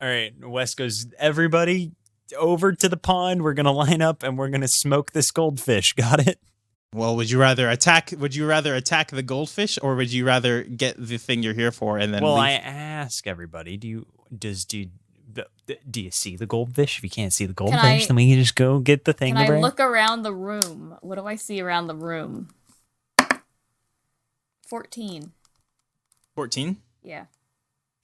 All right, Wes goes, everybody over to the pond. We're going to line up and we're going to smoke this goldfish. Got it? Well, would you rather attack the goldfish, or would you rather get the thing you're here for and then leave? I ask everybody, do you see the goldfish? If you can't see the goldfish, then we can just go get the thing. Can I look around the room? What do I see around the room? 14. 14? Yeah.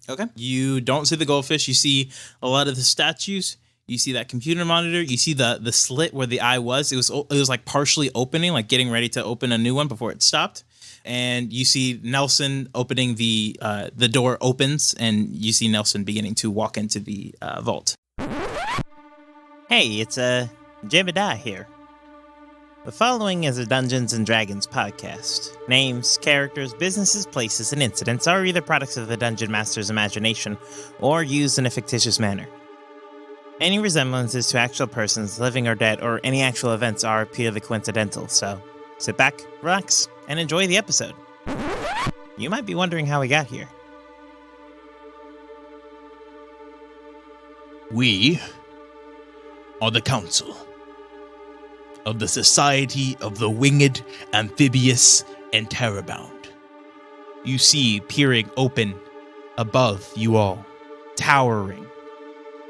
Okay. You don't see the goldfish. You see a lot of the statues. You see that computer monitor. You see the slit where the eye was. It was like partially opening, like getting ready to open a new one before it stopped. And you see Nelson opening the door opens, and you see Nelson beginning to walk into the vault. Hey, it's Jebediah here. The following is a Dungeons & Dragons podcast. Names, characters, businesses, places, and incidents are either products of the Dungeon Master's imagination or used in a fictitious manner. Any resemblances to actual persons, living or dead, or any actual events are purely coincidental, so sit back, relax, and enjoy the episode. You might be wondering how we got here. We are the Council of the Society of the Winged, Amphibious, and Terrorbound. You see peering open above you all, towering.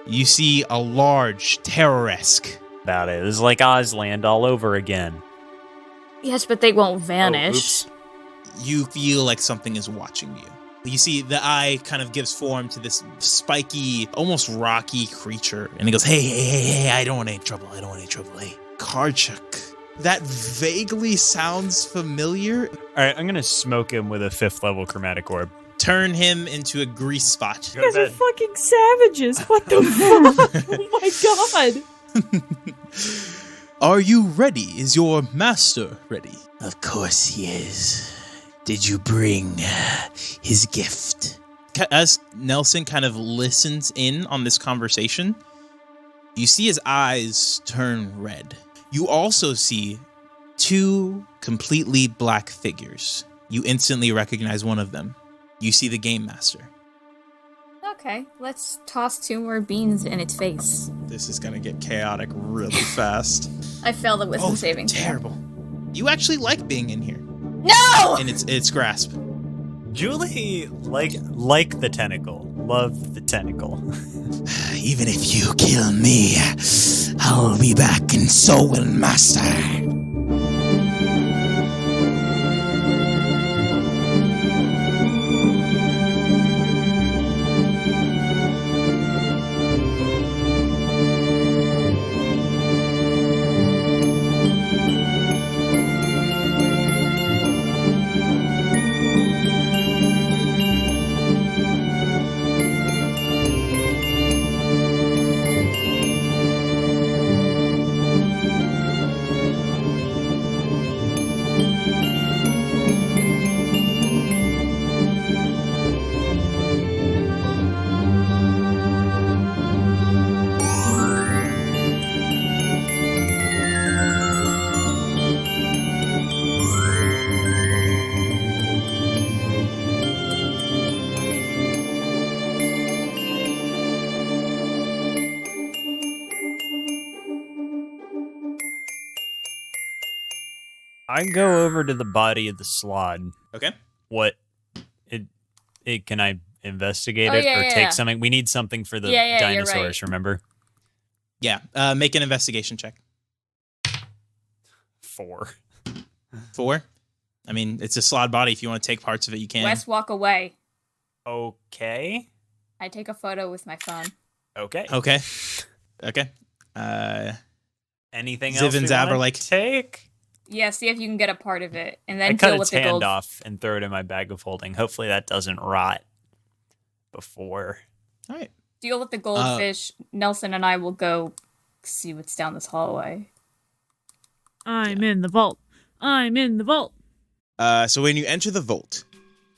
You see a large terror-esque. About it. This is like Ozland all over again. Yes, but they won't vanish. You feel like something is watching you. You see the eye kind of gives form to this spiky, almost rocky creature. And it goes, hey, I don't want any trouble. Hey, Karchuk. That vaguely sounds familiar. All right, I'm going to smoke him with a 5th level chromatic orb. Turn him into a grease spot. You guys are fucking savages. What the fuck? Oh my god. Are you ready? Is your master ready? Of course he is. Did you bring his gift? As Nelson kind of listens in on this conversation, you see his eyes turn red. You also see 2 completely black figures. You instantly recognize one of them. You see the Game Master. Okay, let's toss 2 more beans in its face. This is gonna get chaotic really fast. I failed the wisdom saving. Terrible. You actually like being in here. No! In its grasp. Julie, like the tentacle. Love the tentacle. Even if you kill me, I'll be back, and so will Master. I go over to the body of the slod. Okay. What? Can I investigate it or take something? We need something for the dinosaurs, remember? Yeah. Make an investigation check. 4. 4? I mean, it's a slod body. If you want to take parts of it, you can. Wes, walk away. Okay. I take a photo with my phone. Okay. Anything Ziv else and we Zav are wanna like, Yeah, see if you can get a part of it, and then I cut deal with its the hand gold. off and throw it in my bag of holding. Hopefully that doesn't rot before. all right. Deal with the goldfish. Nelson and I will go see what's down this hallway. I'm in the vault. So when you enter the vault,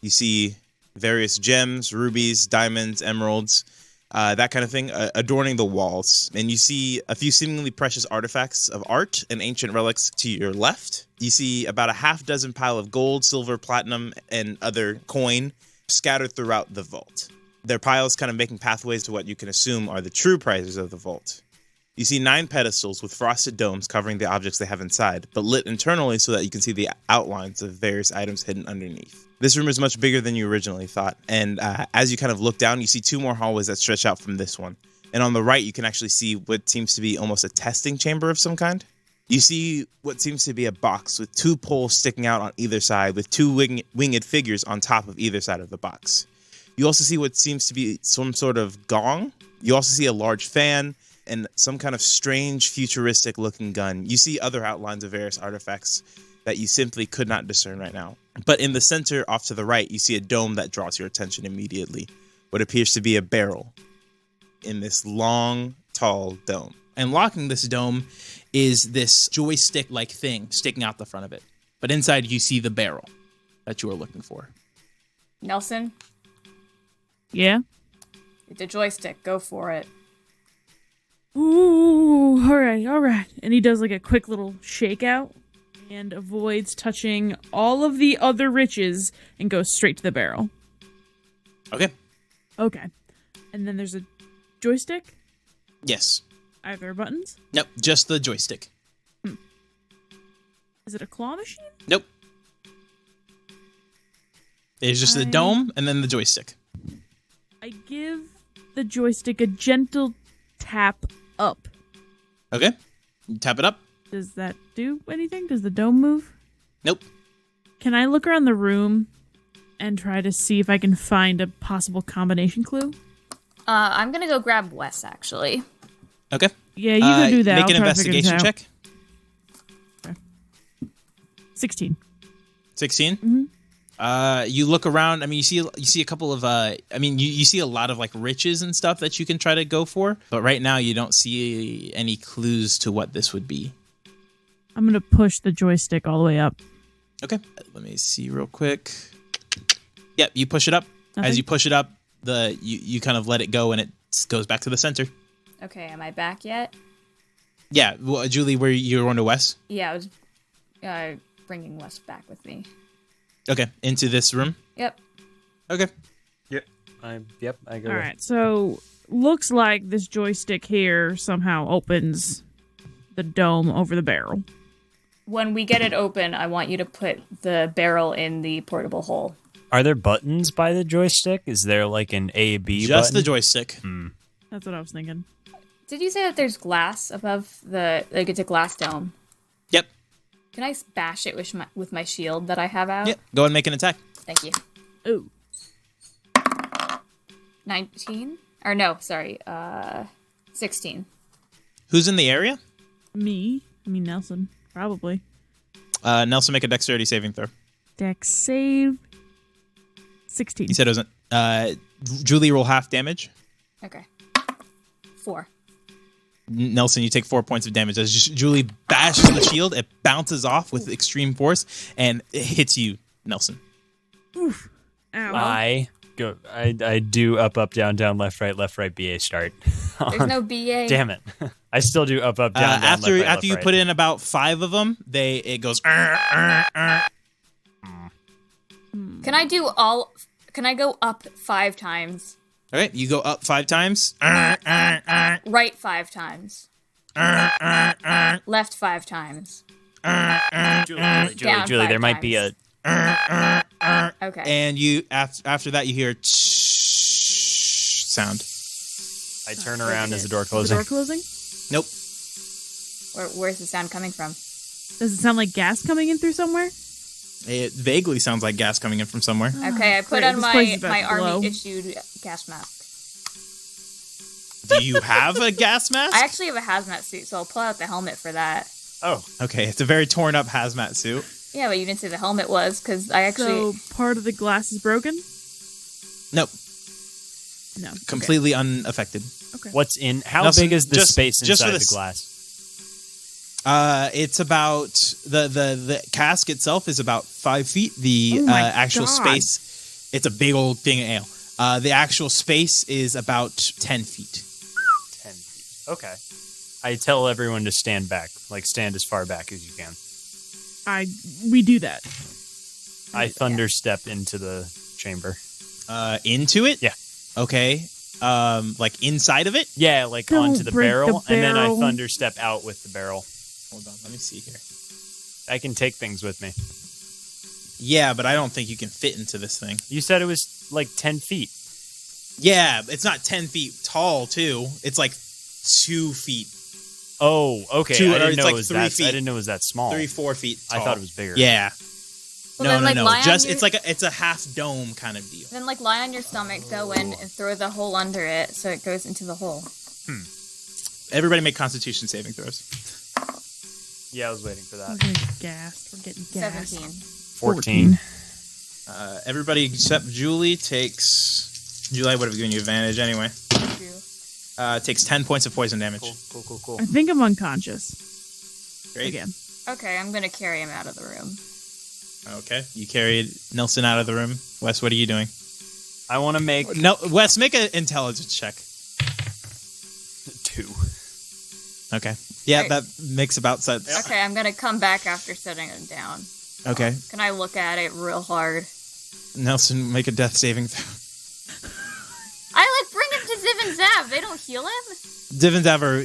you see various gems, rubies, diamonds, emeralds, that kind of thing, adorning the walls. And you see a few seemingly precious artifacts of art and ancient relics to your left. You see about a half dozen pile of gold, silver, platinum, and other coin scattered throughout the vault. Their piles kind of making pathways to what you can assume are the true prizes of the vault. You see 9 pedestals with frosted domes covering the objects they have inside, but lit internally so that you can see the outlines of various items hidden underneath. This room is much bigger than you originally thought, and as you kind of look down, you see 2 more hallways that stretch out from this one. And on the right, you can actually see what seems to be almost a testing chamber of some kind. You see what seems to be a box with 2 poles sticking out on either side, with 2 winged figures on top of either side of the box. You also see what seems to be some sort of gong. You also see a large fan and some kind of strange futuristic looking gun. You see other outlines of various artifacts that you simply could not discern right now. But in the center off to the right, you see a dome that draws your attention immediately. What appears to be a barrel in this long, tall dome. And locking this dome is this joystick-like thing sticking out the front of it. But inside you see the barrel that you are looking for. Nelson, Yeah? the joystick, go for it. Ooh, all right. And he does like a quick little shakeout and avoids touching all of the other riches and goes straight to the barrel. Okay. Okay. And then there's a joystick? Yes. Are there buttons? Nope, just the joystick. Is it a claw machine? Nope. It's just the dome and then the joystick. I give the joystick a gentle tap up. Okay. You tap it up. Does that do anything? Does the dome move? Nope. Can I look around the room and try to see if I can find a possible combination clue? I'm gonna go grab Wes, actually. Okay. Yeah, you go do that. Make I'll an try to figure this investigation out. check. 16. 16. Mm-hmm. You look around. I mean, you see a couple of. You see a lot of like riches and stuff that you can try to go for. But right now, you don't see any clues to what this would be. I'm gonna push the joystick all the way up. Okay. Let me see real quick. Yep, you push it up. Nothing? As you push it up, you kind of let it go, and it goes back to the center. Okay, am I back yet? Yeah, well, Julie, where you're going to West? Yeah, I was bringing Wes back with me. Okay, into this room. Yep. Okay. I go. All right, so looks like this joystick here somehow opens the dome over the barrel. When we get it open, I want you to put the barrel in the portable hole. Are there buttons by the joystick? Is there like an A, B Just button? the joystick. That's what I was thinking. Did you say that there's glass above like it's a glass dome? Yep. Can I bash it with my shield that I have out? Yep. Go ahead and make an attack. Thank you. Ooh. 19? Or no, sorry. 16. Who's in the area? Me? I mean, Nelson. Probably. Nelson, make a dexterity saving throw. Dex save. 16. He said it wasn't. Julie, roll half damage. Okay. 4. Nelson, you take 4 points of damage. As Julie bashes the shield, it bounces off with extreme force, and it hits you, Nelson. Oof. Ow. I do up, down, left, right, BA start. There's no BA. Damn it. I still do up, down, After left, right, after you left, put right. in about 5 of them, it goes. Can I do all... Can I go up 5 times? All right, you go up 5 times. Right 5 times. Left 5 times. Julie, Down there 5 might be a... Okay. And you after that you hear sound. I turn around as the door Is closes. the door closing? Nope. Where's the sound coming from? Does it sound like gas coming in through somewhere? It vaguely sounds like gas coming in from somewhere. Okay, I put Great, on this my place is about to blow. army-issued gas mask. Do you have a gas mask? I actually have a hazmat suit, so I'll pull out the helmet for that. Oh, Okay, it's a very torn up hazmat suit. Yeah, but you didn't say the helmet was, because I actually... So part of the glass is broken? Nope, No. completely unaffected. Okay. what's in... How Nelson, big is the just- space just for inside the this- glass? It's about the cask itself is about 5 feet. The Oh my actual God. space, it's a big old thing of ale. The actual space is about 10 feet. 10 feet. Okay. I tell everyone to stand back. Like, stand as far back as you can. We do that. I thunder step into the chamber. Into it? Yeah. Okay. Like inside of it? Yeah, like Don't onto the break barrel, the and then I barrel. thunder step out with the barrel. Hold on, let me see here. I can take things with me. Yeah, but I don't think you can fit into this thing. You said it was like 10 feet. Yeah, it's not 10 feet tall, too. It's like 2 feet. Oh, okay. Two- I or didn't it's know like it was 3 that. feet. I didn't know it was that small. 3-4 feet tall. I thought it was bigger. Yeah. Well, then, No. lie on Just your- it's a half dome kind of deal. Then, lie on your stomach, go in, and throw the hole under it so it goes into the hole. Everybody make Constitution saving throws. Yeah, I was waiting for We're that. getting gassed. We're getting gassed. 17. 14. Everybody except Julie takes. Julie, I would have given you advantage anyway. Takes 10 points of poison damage. Cool. I think I'm unconscious. Great. Again. Okay, I'm gonna carry him out of the room. Okay. You carried Nelson out of the room. Wes, what are you doing? I want to make No, Wes, make an intelligence check. 2. Okay. Yeah, Right. that makes about sense. Okay, I'm gonna come back after setting him down. Okay. Can I look at it real hard? Nelson, make a death saving throw. I bring him to Ziv and Zav. They don't heal him. Div and Zav are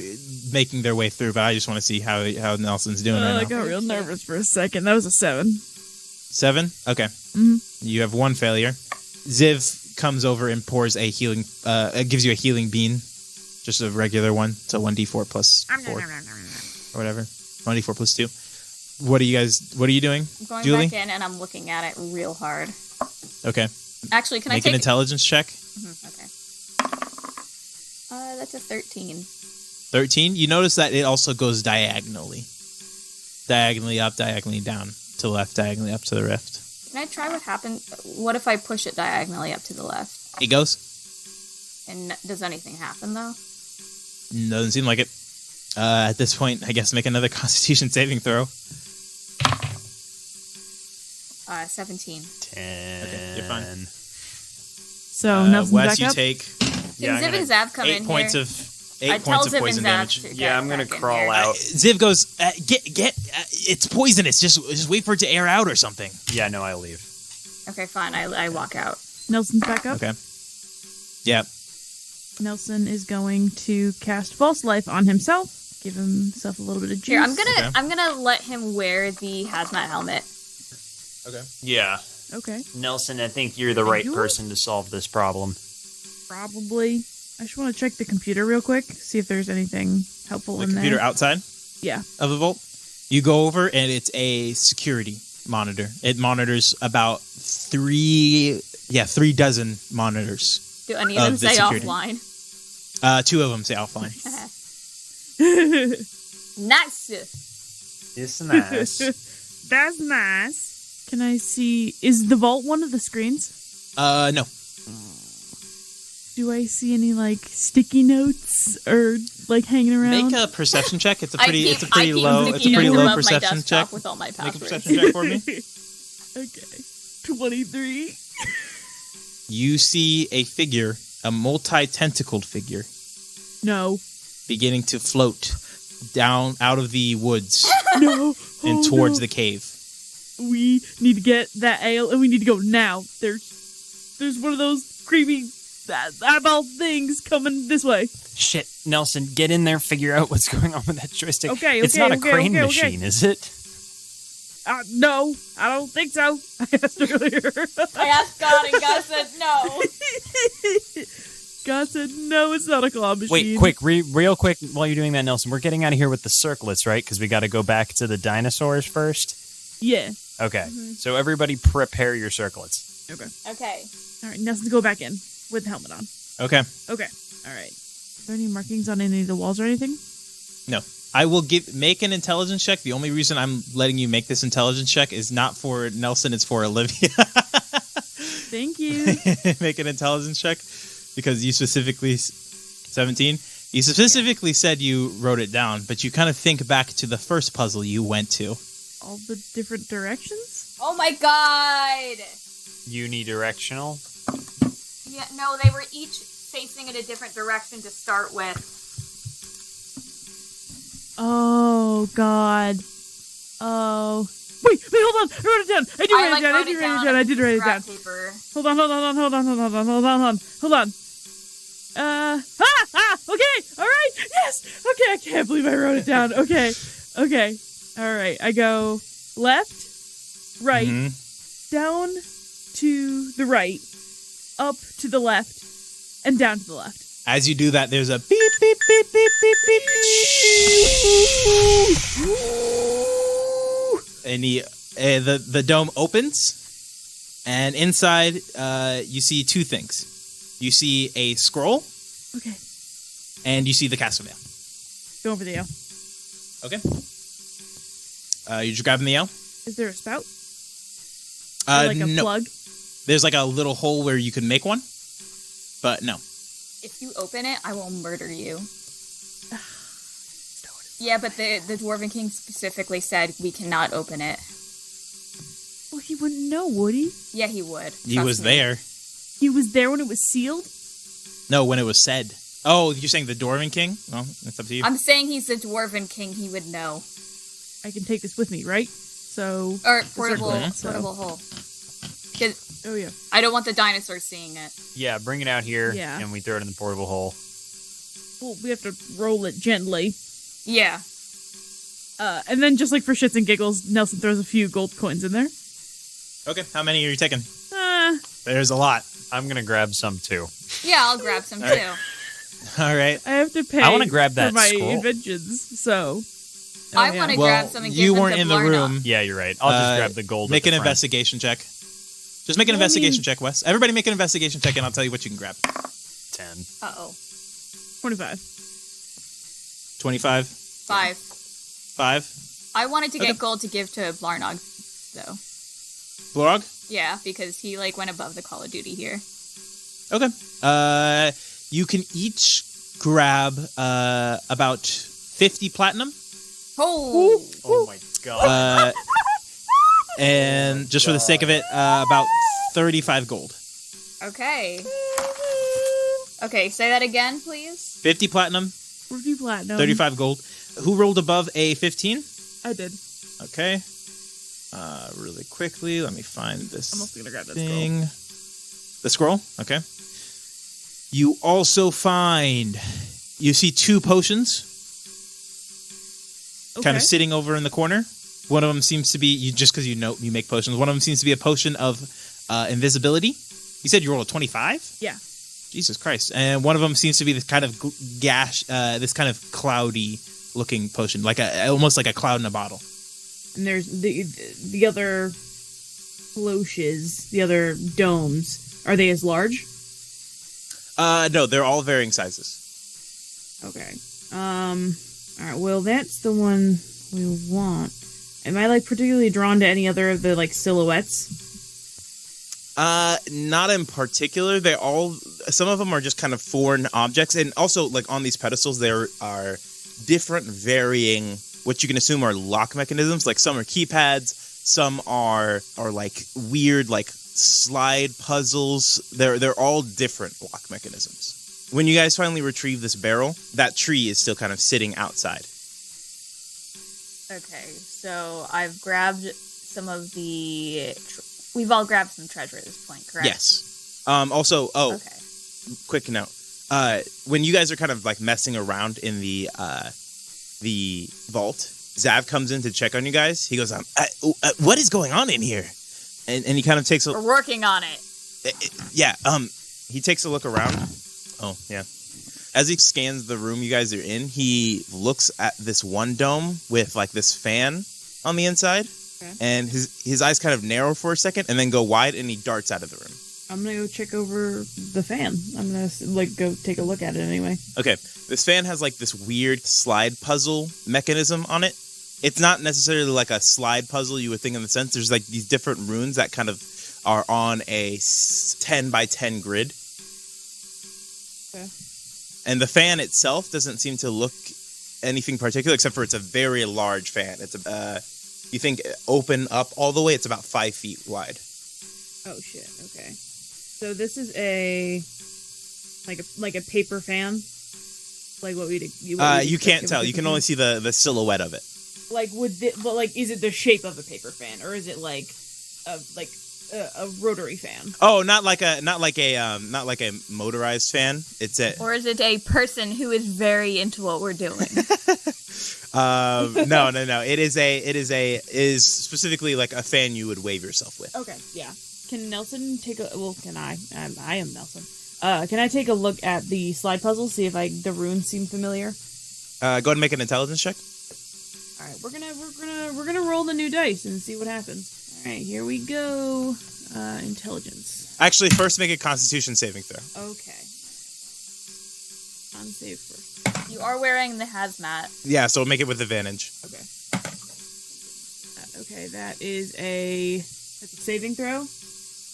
making their way through, but I just want to see how Nelson's doing I right now. got real nervous for a second. That was a 7. 7? Okay. Mhm. You have 1 failure. Ziv comes over and pours a healing, gives you a healing bean. Just a regular one. So 1d4 plus 4. Or whatever. 1d4 plus 2. What are you doing? I'm going Julie? back in and I'm looking at it real hard. Okay. Actually, can I Make take an intelligence check. Okay. That's a 13. 13. You notice that it also goes diagonally. Diagonally up, diagonally down. To the left, diagonally up to the rift. Can I try what happens? What if I push it diagonally up to the left? It goes. And does anything happen though? Doesn't seem like it. At this point, I guess make another Constitution saving throw. 17. 10. Okay, you're fine. So Nelson's Wes, back you up. take Can Ziv and Zav come 8 in points here? of I 8 tell points of Ziv and poison Zav damage. to Yeah, get I'm gonna back in crawl here. out. Ziv goes, it's poisonous. Just wait for it to air out or something. Yeah, no, I leave. Okay, fine. I walk out. Nelson's back up. Okay. Yeah. Nelson is going to cast False Life on himself. Give himself a little bit of juice. Here, Okay. I'm gonna let him wear the hazmat helmet. Okay. Yeah. Okay. Nelson, I think you're the right you? person to solve this problem. Probably. I just want to check the computer real quick. See if there's anything helpful The in computer there. outside Yeah. of the vault. You go over and it's a security monitor. It monitors about 3 dozen monitors. Do any Of of them the say security. offline? 2 of them say offline. Nice. It's nice. That's nice. Can I see? Is the vault one of the screens? No. Do I see any sticky notes or hanging around? Make a perception check. It's a I pretty keep low. It's a sticky pretty notes low above my perception desktop check. with all my Make a passwords. perception check for me. Okay. 23. You see a figure, a multi-tentacled figure, No. beginning to float down out of the woods No. and Oh, towards no. the cave. We need to get that ale and we need to go now. There's one of those creepy eyeball things coming this way. Shit, Nelson, get in there, figure out what's going on with that joystick. Okay, It's not a okay, crane okay. machine, is it? No, I don't think so. I asked earlier. I asked God and God said no. God said, no, it's not a claw machine. Wait, quick, real quick, while you're doing that, Nelson, we're getting out of here with the circlets, right? Because we got to go back to the dinosaurs first. Yeah. Okay, so everybody prepare your circlets. Okay. All right, Nelson, go back in with the helmet on. Okay. Okay. All right. Are there any markings on any of the walls or anything? No. I will make an intelligence check. The only reason I'm letting you make this intelligence check is not for Nelson, it's for Olivia. Thank you. Make an intelligence check because you specifically 17. You specifically said you wrote it down, but you kind of think back to the first puzzle you went to. All the different directions? Oh my God. Unidirectional? Yeah, no, they were each facing in a different direction to start with. Oh, God. Oh. Wait, hold on. I wrote it down. I did write it down. Hold Hold on. Okay, all right, yes. Okay, I can't believe I wrote it down. Okay, all right. I go left, right, down to the right, up to the left, and down to the left. As you do that, there's a beep, beep, beep, beep, beep, beep. And the dome opens, and inside you see two things. You see a scroll. Okay. And you see the castle veil. Go over the L. Okay. You're just grabbing the L? Is there a spout? Or like a plug? There's like a little hole where you can make one, but no. If you open it, I will murder you. Yeah, but the Dwarven King specifically said we cannot open it. Well, he wouldn't know, would he? Yeah, he would. He was there. He was there when it was sealed? No, when it was said. Oh, you're saying the Dwarven King? Well, that's up to you. I'm saying he's the Dwarven King. He would know. I can take this with me, right? So... Or portable hole. Oh, yeah. I don't want the dinosaurs seeing it. Yeah, bring it out here, Yeah. and we throw it in the portable hole. Well, we have to roll it gently. Yeah. And then just like for shits and giggles, Nelson throws a few gold coins in there. Okay, how many are you taking? There's a lot. I'm going to grab some, too. Yeah, I'll grab some, too. All right. I have to pay I wanna grab that for my scroll. inventions, so... I want to grab some and give you them weren't to in the Blarna. room. Yeah, you're right. I'll just grab the gold. Make at the an front. investigation check. Just make an investigation check, Wes. Everybody make an investigation check, and I'll tell you what you can grab. 10. Uh-oh. 25. 25. 5. 5. I wanted to get gold to give to Blarnog, though. Blorog? Yeah, because he, went above the Call of Duty here. Okay. You can each grab about 50 platinum. Oh! Oh my god. And just for the sake of it, about 35 gold. Okay. Okay, say that again, please. 50 platinum, 40 platinum. 35 gold. Who rolled above a 15? I did. Okay. Really quickly, let me find this I'm also gonna grab that thing. The scroll? Okay. You also find... You see 2 potions kind of sitting over in the corner. One of them seems to be... just because you make potions. One of them seems to be a potion of invisibility. You said you rolled a 25? Yeah. Jesus Christ. And one of them seems to be this kind of this kind of cloudy looking potion. Almost like a cloud in a bottle. And there's the other cloches, the other domes. Are they as large? No, they're all varying sizes. Okay. Alright, well, that's the one we want. Am I, particularly drawn to any other of the, silhouettes? Not in particular. Some of them are just kind of foreign objects. And also, on these pedestals, there are different varying, what you can assume are lock mechanisms. Some are keypads, some are weird, slide puzzles. They're all different lock mechanisms. When you guys finally retrieve this barrel, that tree is still kind of sitting outside. Okay, so I've grabbed some of the... We've all grabbed some treasure at this point, correct? Yes. Also, Okay. quick note. When you guys are kind of messing around in the vault, Zav comes in to check on you guys. He goes, what is going on in here? And he kind of takes a... We're working on it. Yeah, he takes a look around. Oh, yeah. As he scans the room you guys are in, he looks at this one dome with this fan on the inside. Okay. And his eyes kind of narrow for a second and then go wide, and he darts out of the room. I'm gonna go check over the fan. I'm gonna go take a look at it anyway. Okay, this fan has this weird slide puzzle mechanism on it. It's not necessarily a slide puzzle you would think in the sense. There's these different runes that kind of are on a 10 by 10 grid. Okay. And the fan itself doesn't seem to look anything particular except for it's a very large fan. It's you think open up all the way, it's about 5 feet wide. Oh shit! Okay, so this is a paper fan, what we'd you can't tell. You can only see the silhouette of it. Is it the shape of a paper fan, or is it a rotary fan. Oh, not like a motorized fan. It's a Or is it a person who is very into what we're doing? no. It is specifically like a fan you would wave yourself with. Okay, yeah. Can Nelson take a... Well, can I? I am Nelson. Can I take a look at the slide puzzle, see if the runes seem familiar? Go ahead and make an intelligence check. All right, we're gonna roll the new dice and see what happens. All right, here we go. Intelligence. Actually, first make a Constitution saving throw. Okay. On save first. You are wearing the hazmat. Yeah, so make it with advantage. Okay. Okay, that is that's a saving throw.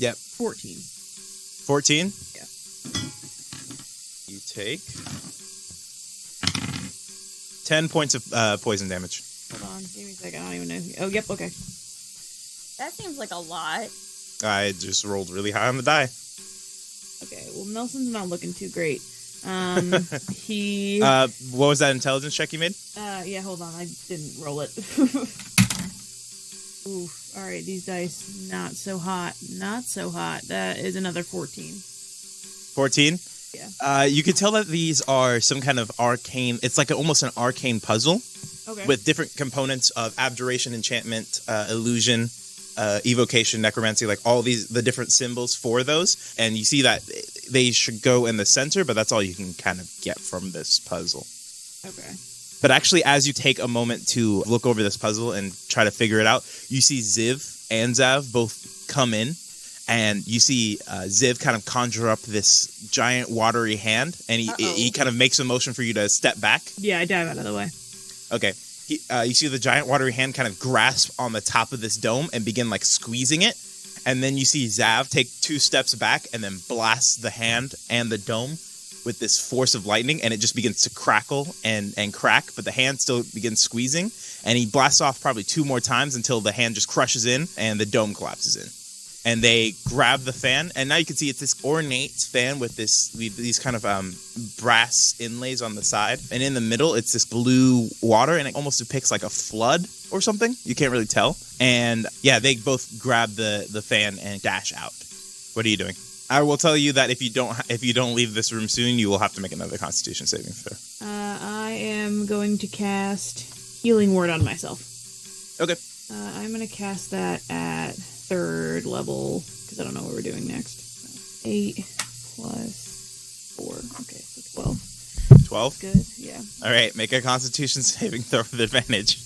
Yep. 14. 14? Yeah. You take 10 points of poison damage. Hold on, give me a second. I don't even know. Oh, yep. Okay. That seems like a lot. I just rolled really high on the die. Okay. Well, Nelson's not looking too great. He. What was that intelligence check you made? Yeah. Hold on. I didn't roll it. Oof. All right. These dice not so hot. Not so hot. That is another 14. 14? Yeah. You can tell that these are some kind of arcane. It's like almost an arcane puzzle. Okay. With different components of abjuration, enchantment, illusion, evocation, necromancy, like all the different symbols for those. And you see that they should go in the center, but that's all you can kind of get from this puzzle. Okay. But actually, as you take a moment to look over this puzzle and try to figure it out, you see Ziv and Zav both come in. And you see Ziv kind of conjure up this giant watery hand. And he kind of makes a motion for you to step back. Yeah, I dive out of the way. Okay. You see the giant watery hand kind of grasp on the top of this dome and begin like squeezing it. And then you see Zav take 2 steps back and then blast the hand and the dome with this force of lightning. And it just begins to crackle and crack. But the hand still begins squeezing. And he blasts off probably 2 more times until the hand just crushes in and the dome collapses in. And they grab the fan, and now you can see it's this ornate fan with these kind of brass inlays on the side. And in the middle, it's this blue water, and it almost depicts like a flood or something. You can't really tell. And yeah, they both grab the fan and dash out. What are you doing? I will tell you that if you don't leave this room soon, you will have to make another Constitution saving throw. I am going to cast Healing Word on myself. Okay. I'm going to cast that at 3rd level, because I don't know what we're doing next. 8 plus 4. Okay, so 12. 12? Good, yeah. All right, make a Constitution saving throw with advantage.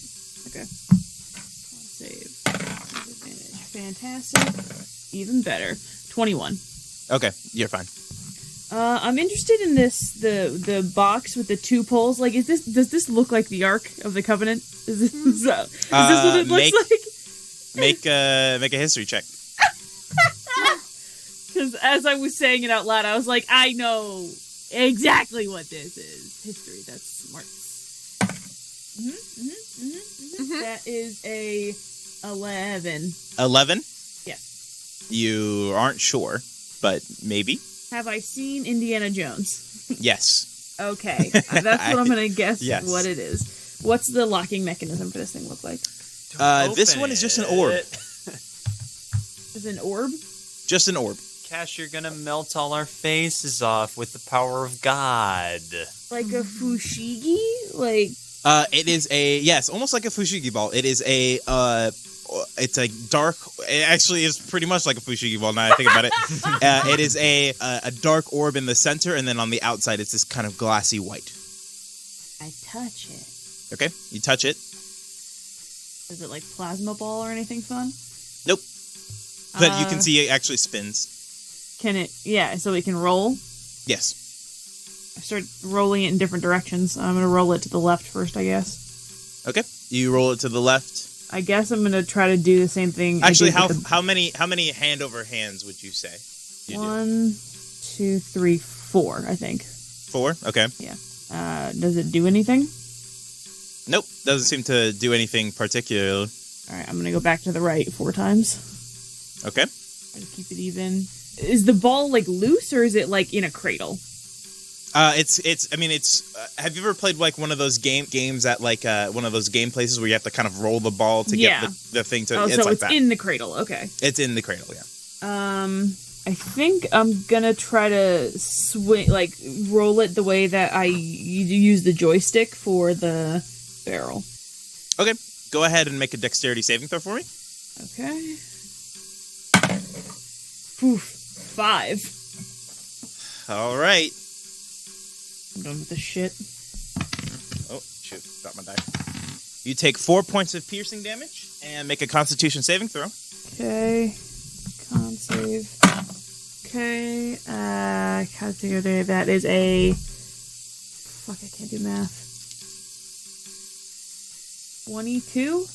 Okay. Save. Advantage. Fantastic. Even better. 21. Okay, you're fine. I'm interested in the box with the 2 poles. Like, does this look like the Ark of the Covenant? Is this what it looks like? Make a history check. Because as I was saying it out loud, I was like, I know exactly what this is. History, that's smart. That is a 11. 11? Yes. You aren't sure, but maybe. Have I seen Indiana Jones? Yes. Okay. That's what I'm going to guess Yes. what it is. What's the locking mechanism for this thing look like? This one is just an orb. Is it an orb? Just an orb. Cash, you're gonna melt all our faces off with the power of God. Like a fushigi? Like... It is almost like a fushigi ball. It is it's a dark. It actually is pretty much like a fushigi ball. Now I think about it, it is a dark orb in the center, and then on the outside, it's this kind of glassy white. I touch it. Okay, you touch it. Is it like plasma ball or anything fun? Nope. But you can see it actually spins. Can it? Yeah. So it can roll. Yes. I start rolling it in different directions. I'm gonna roll it to the left first, I guess. Okay. You roll it to the left. I guess I'm gonna try to do the same thing. Actually, how many hand over hands would you say? 1, 2, 3, 4. I think. 4. Okay. Yeah. Does it do anything? Nope. Doesn't seem to do anything particular. All right. I'm gonna go back to the right 4 times. Okay. Try to keep it even. Is the ball like loose or is it like in a cradle? It's. Have you ever played like one of those games at like one of those game places where you have to kind of roll the ball to get the thing to? Oh, it's so like it's that. in the cradle. Okay. It's in the cradle. Yeah. I think I'm gonna try to swing, roll it the way that I use the joystick for the barrel. Okay, go ahead and make a dexterity saving throw for me. Okay. Oof, 5. All right. I'm done with this shit. Oh, shoot, dropped my die. You take 4 points of piercing damage and make a Constitution saving throw. Okay. Con save. Okay. Constitution, that is a... Fuck, I can't do math. 22?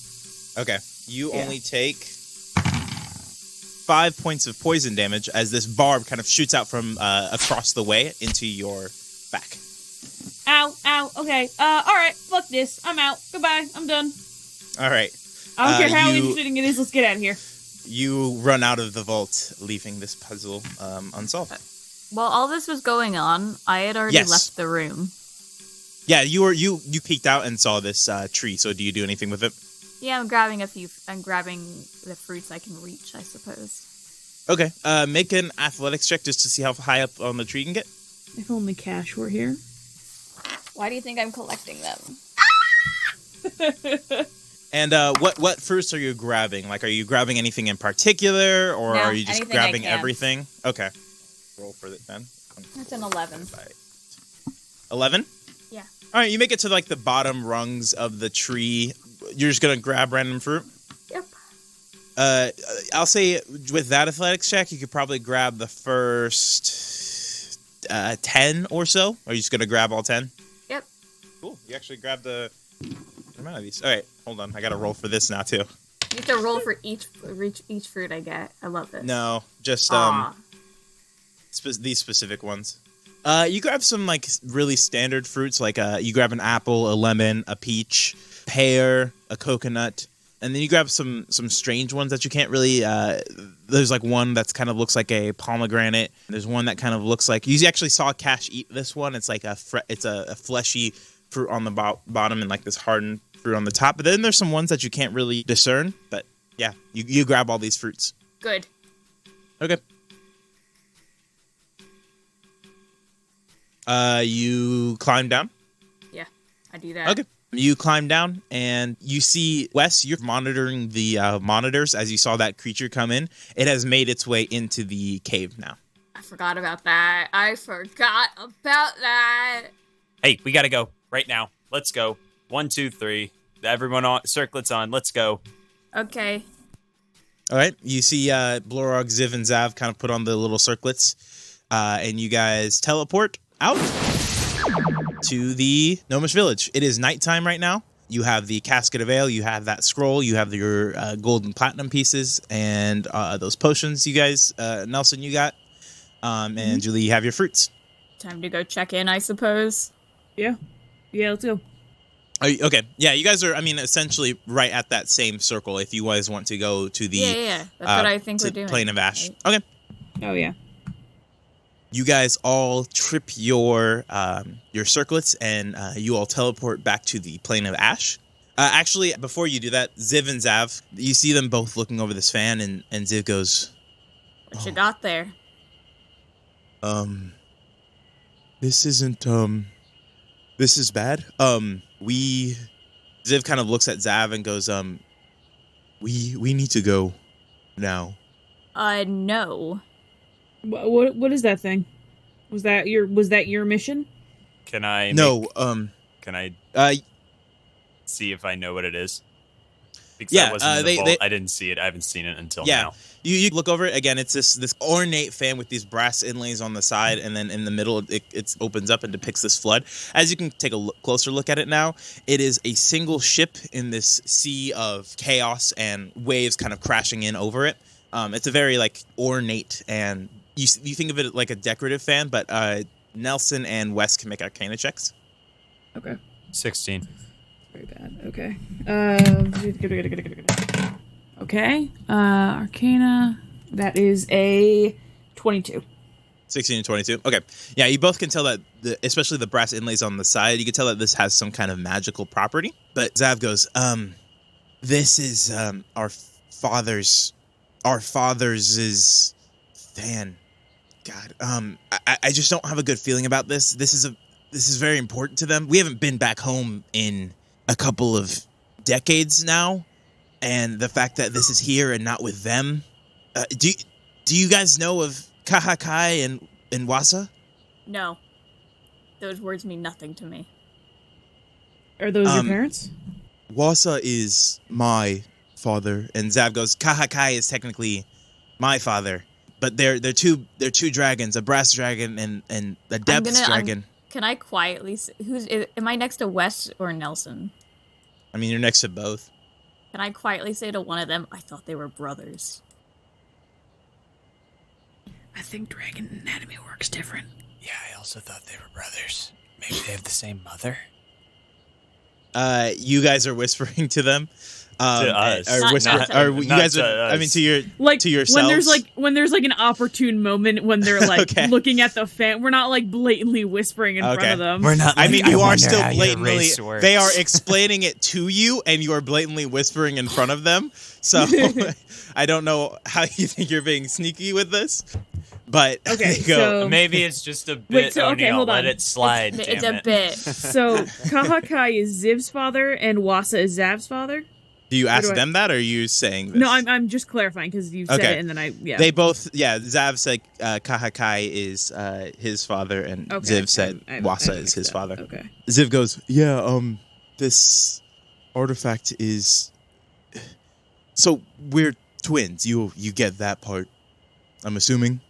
Okay, you only take 5 points of poison damage as this barb kind of shoots out from across the way into your back. Ow, okay. Alright, fuck this. I'm out. Goodbye. I'm done. All right. I don't care how interesting it is. Let's get out of here. You run out of the vault, leaving this puzzle unsolved. While all this was going on, I had already left the room. Yeah, you peeked out and saw this tree. So do you do anything with it? Yeah, I'm grabbing the fruits I can reach, I suppose. Okay. Make an athletics check just to see how high up on the tree you can get. If only Cash were here. Why do you think I'm collecting them? And what fruits are you grabbing? Like, are you grabbing anything in particular, or No, are you just grabbing I can. everything? Okay. Roll for it then. That's an 11. 11? Yeah. All right, you make it to like the bottom rungs of the tree. You're just gonna grab random fruit. Yep. I'll say with that athletics check, you could probably grab the first 10 or so. Are you just gonna grab all 10? Yep. Cool. You actually grabbed the amount of these. All right, hold on. I gotta roll for this now too. You have to roll for each fruit I get. I love this. No, just these specific ones. You grab some like really standard fruits, like you grab an apple, a lemon, a peach, pear, a coconut, and then you grab some strange ones that you can't really. There's like one that's kind of looks like a pomegranate. There's one that kind of looks like you actually saw Cash eat this one. It's like a fleshy fruit on the bottom and like this hardened fruit on the top. But then there's some ones that you can't really discern. But yeah, you grab all these fruits. Good. Okay. You climb down? Yeah, I do that. Okay. You climb down, and you see, Wes, you're monitoring the monitors as you saw that creature come in. It has made its way into the cave now. I forgot about that. Hey, we gotta go right now. Let's go. 1, 2, 3. Everyone on, circlets on. Let's go. Okay. All right. You see Blorog, Ziv, and Zav kind of put on the little circlets, and you guys teleport out to the Gnomish village. It is nighttime right now. You have the casket of ale, you have that scroll, you have your gold and platinum pieces, and those potions you guys, Nelson, you got, and Julie, you have your fruits. Time to go check in, I suppose. Yeah, let's go. Okay, yeah, you guys are, essentially right at that same circle if you guys want to go to the... Yeah, that's what I think we're doing. Plane of Ash. Right? Okay. Oh, yeah. You guys all trip your circlets, and you all teleport back to the Plane of Ash. Actually, before you do that, Ziv and Zav, you see them both looking over this fan, and Ziv goes, What you got there? This isn't, this is bad. Ziv kind of looks at Zav and goes, we need to go now. No. What is that thing? Was that your mission? Can I? Can I see if I know what it is? Because I wasn't in the vault. I didn't see it. I haven't seen it until now. You look over it again. It's this ornate fan with these brass inlays on the side, and then in the middle it opens up and depicts this flood. As you can take a closer look at it now, it is a single ship in this sea of chaos and waves kind of crashing in over it. It's a very ornate, and you think of it like a decorative fan, but Nelson and Wes can make Arcana checks. Okay. 16. Very bad. Okay. Okay. Arcana. That is a 22. 16 and 22. Okay. Yeah, you both can tell that, especially the brass inlays on the side, you can tell that this has some kind of magical property. But Zav goes, this is our father's Dan, God, I just don't have a good feeling about this. This is very important to them. We haven't been back home in a couple of decades now, and the fact that this is here and not with them. Do you guys know of Kahakai and Wasa? No. Those words mean nothing to me. Are those your parents? Wasa is my father, and Zav goes, Kahakai is technically my father, but they're two dragons, a brass dragon and a depths dragon. Can I quietly am I next to Wes or Nelson? I mean, you're next to both. Can I quietly say to one of them, I thought they were brothers? I think dragon anatomy works different. Yeah, I also thought they were brothers. Maybe they have the same mother? You guys are whispering to them. To us. You guys are, I mean, to yourselves. When there's an opportune moment when they're looking at the fan, we're not blatantly whispering in front of them. We're not. I mean, you are still blatantly. They are explaining it to you, and you are blatantly whispering in front of them. So I don't know how you think you're being sneaky with this, but okay. So maybe it's just a bit. Hold on. Let it slide. It's a bit. So Kahakai is Ziv's father, and Wasa is Zav's father. Do you ask them that, or are you saying this? No, I'm just clarifying because you said it, and then They both, Zav said Kahakai is his father, and Ziv said Wasa is his father. Okay. Ziv goes, this artifact is... So, we're twins. You get that part, I'm assuming?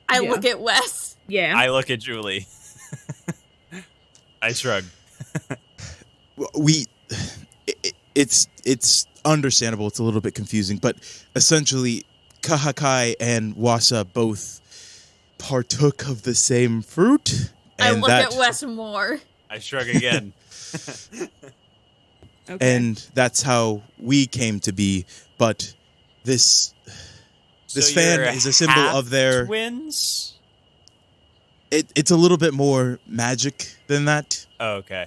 I look at Wes. Yeah. I look at Julie. I shrug. It's understandable. It's a little bit confusing, but essentially, Kahakai and Wasa both partook of the same fruit. I look at Wes more. I shrug again. And that's how we came to be. But this fan is a symbol of their twins. It's a little bit more magic than that. Oh, okay.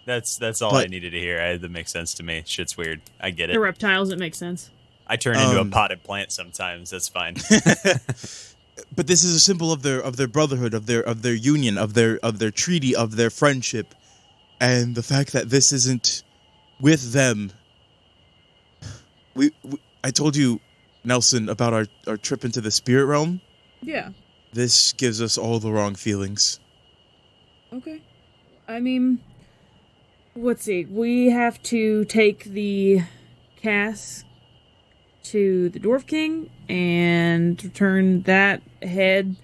That's all I needed to hear. That makes sense to me. Shit's weird. I get it. The reptiles, it makes sense. I turn into a potted plant sometimes. That's fine. But this is a symbol of their brotherhood, of their union, of their treaty, of their friendship, and the fact that this isn't with them. I told you, Nelson, about our trip into the spirit realm. Yeah. This gives us all the wrong feelings. Okay. I mean, let's see. We have to take the cask to the Dwarf King and return that head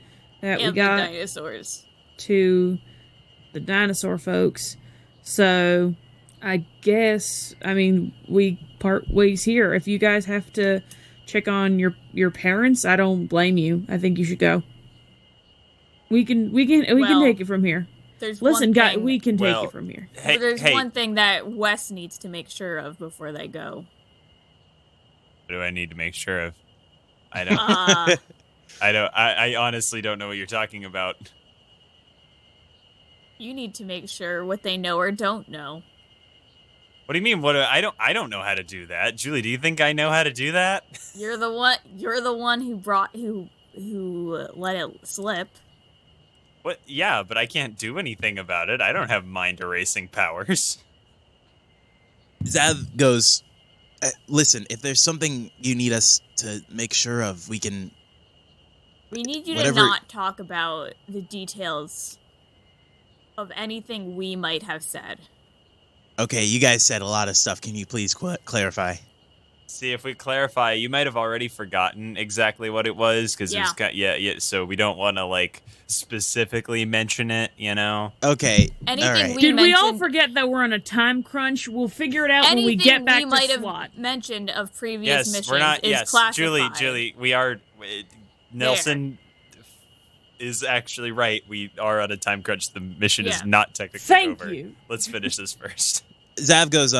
that we got the dinosaurs to the dinosaur folks. So I guess, we part ways here. If you guys have to check on your parents, I don't blame you. I think you should go. We can take it from here. Listen, guys, we can take it from here. There's one thing that Wes needs to make sure of before they go. What do I need to make sure of? I don't. I honestly don't know what you're talking about. You need to make sure what they know or don't know. What do you mean? I don't know how to do that. Julie, do you think I know how to do that? You're the one who let it slip. What? Yeah, but I can't do anything about it. I don't have mind erasing powers. Zav goes, listen, if there's something you need us to make sure of, we can... We need you to not talk about the details of anything we might have said. Okay, you guys said a lot of stuff. Can you please clarify? See, if we clarify, you might have already forgotten exactly what it was, because it was so we don't want to, specifically mention it, you know? Okay, anything Did we all forget that we're on a time crunch? We'll figure it out when we get back to SWAT. Anything we might have mentioned of previous missions is classified. Julie, we are... Nelson is actually right. We are on a time crunch. The mission is not technically over. Thank you. Let's finish this first. Zav goes,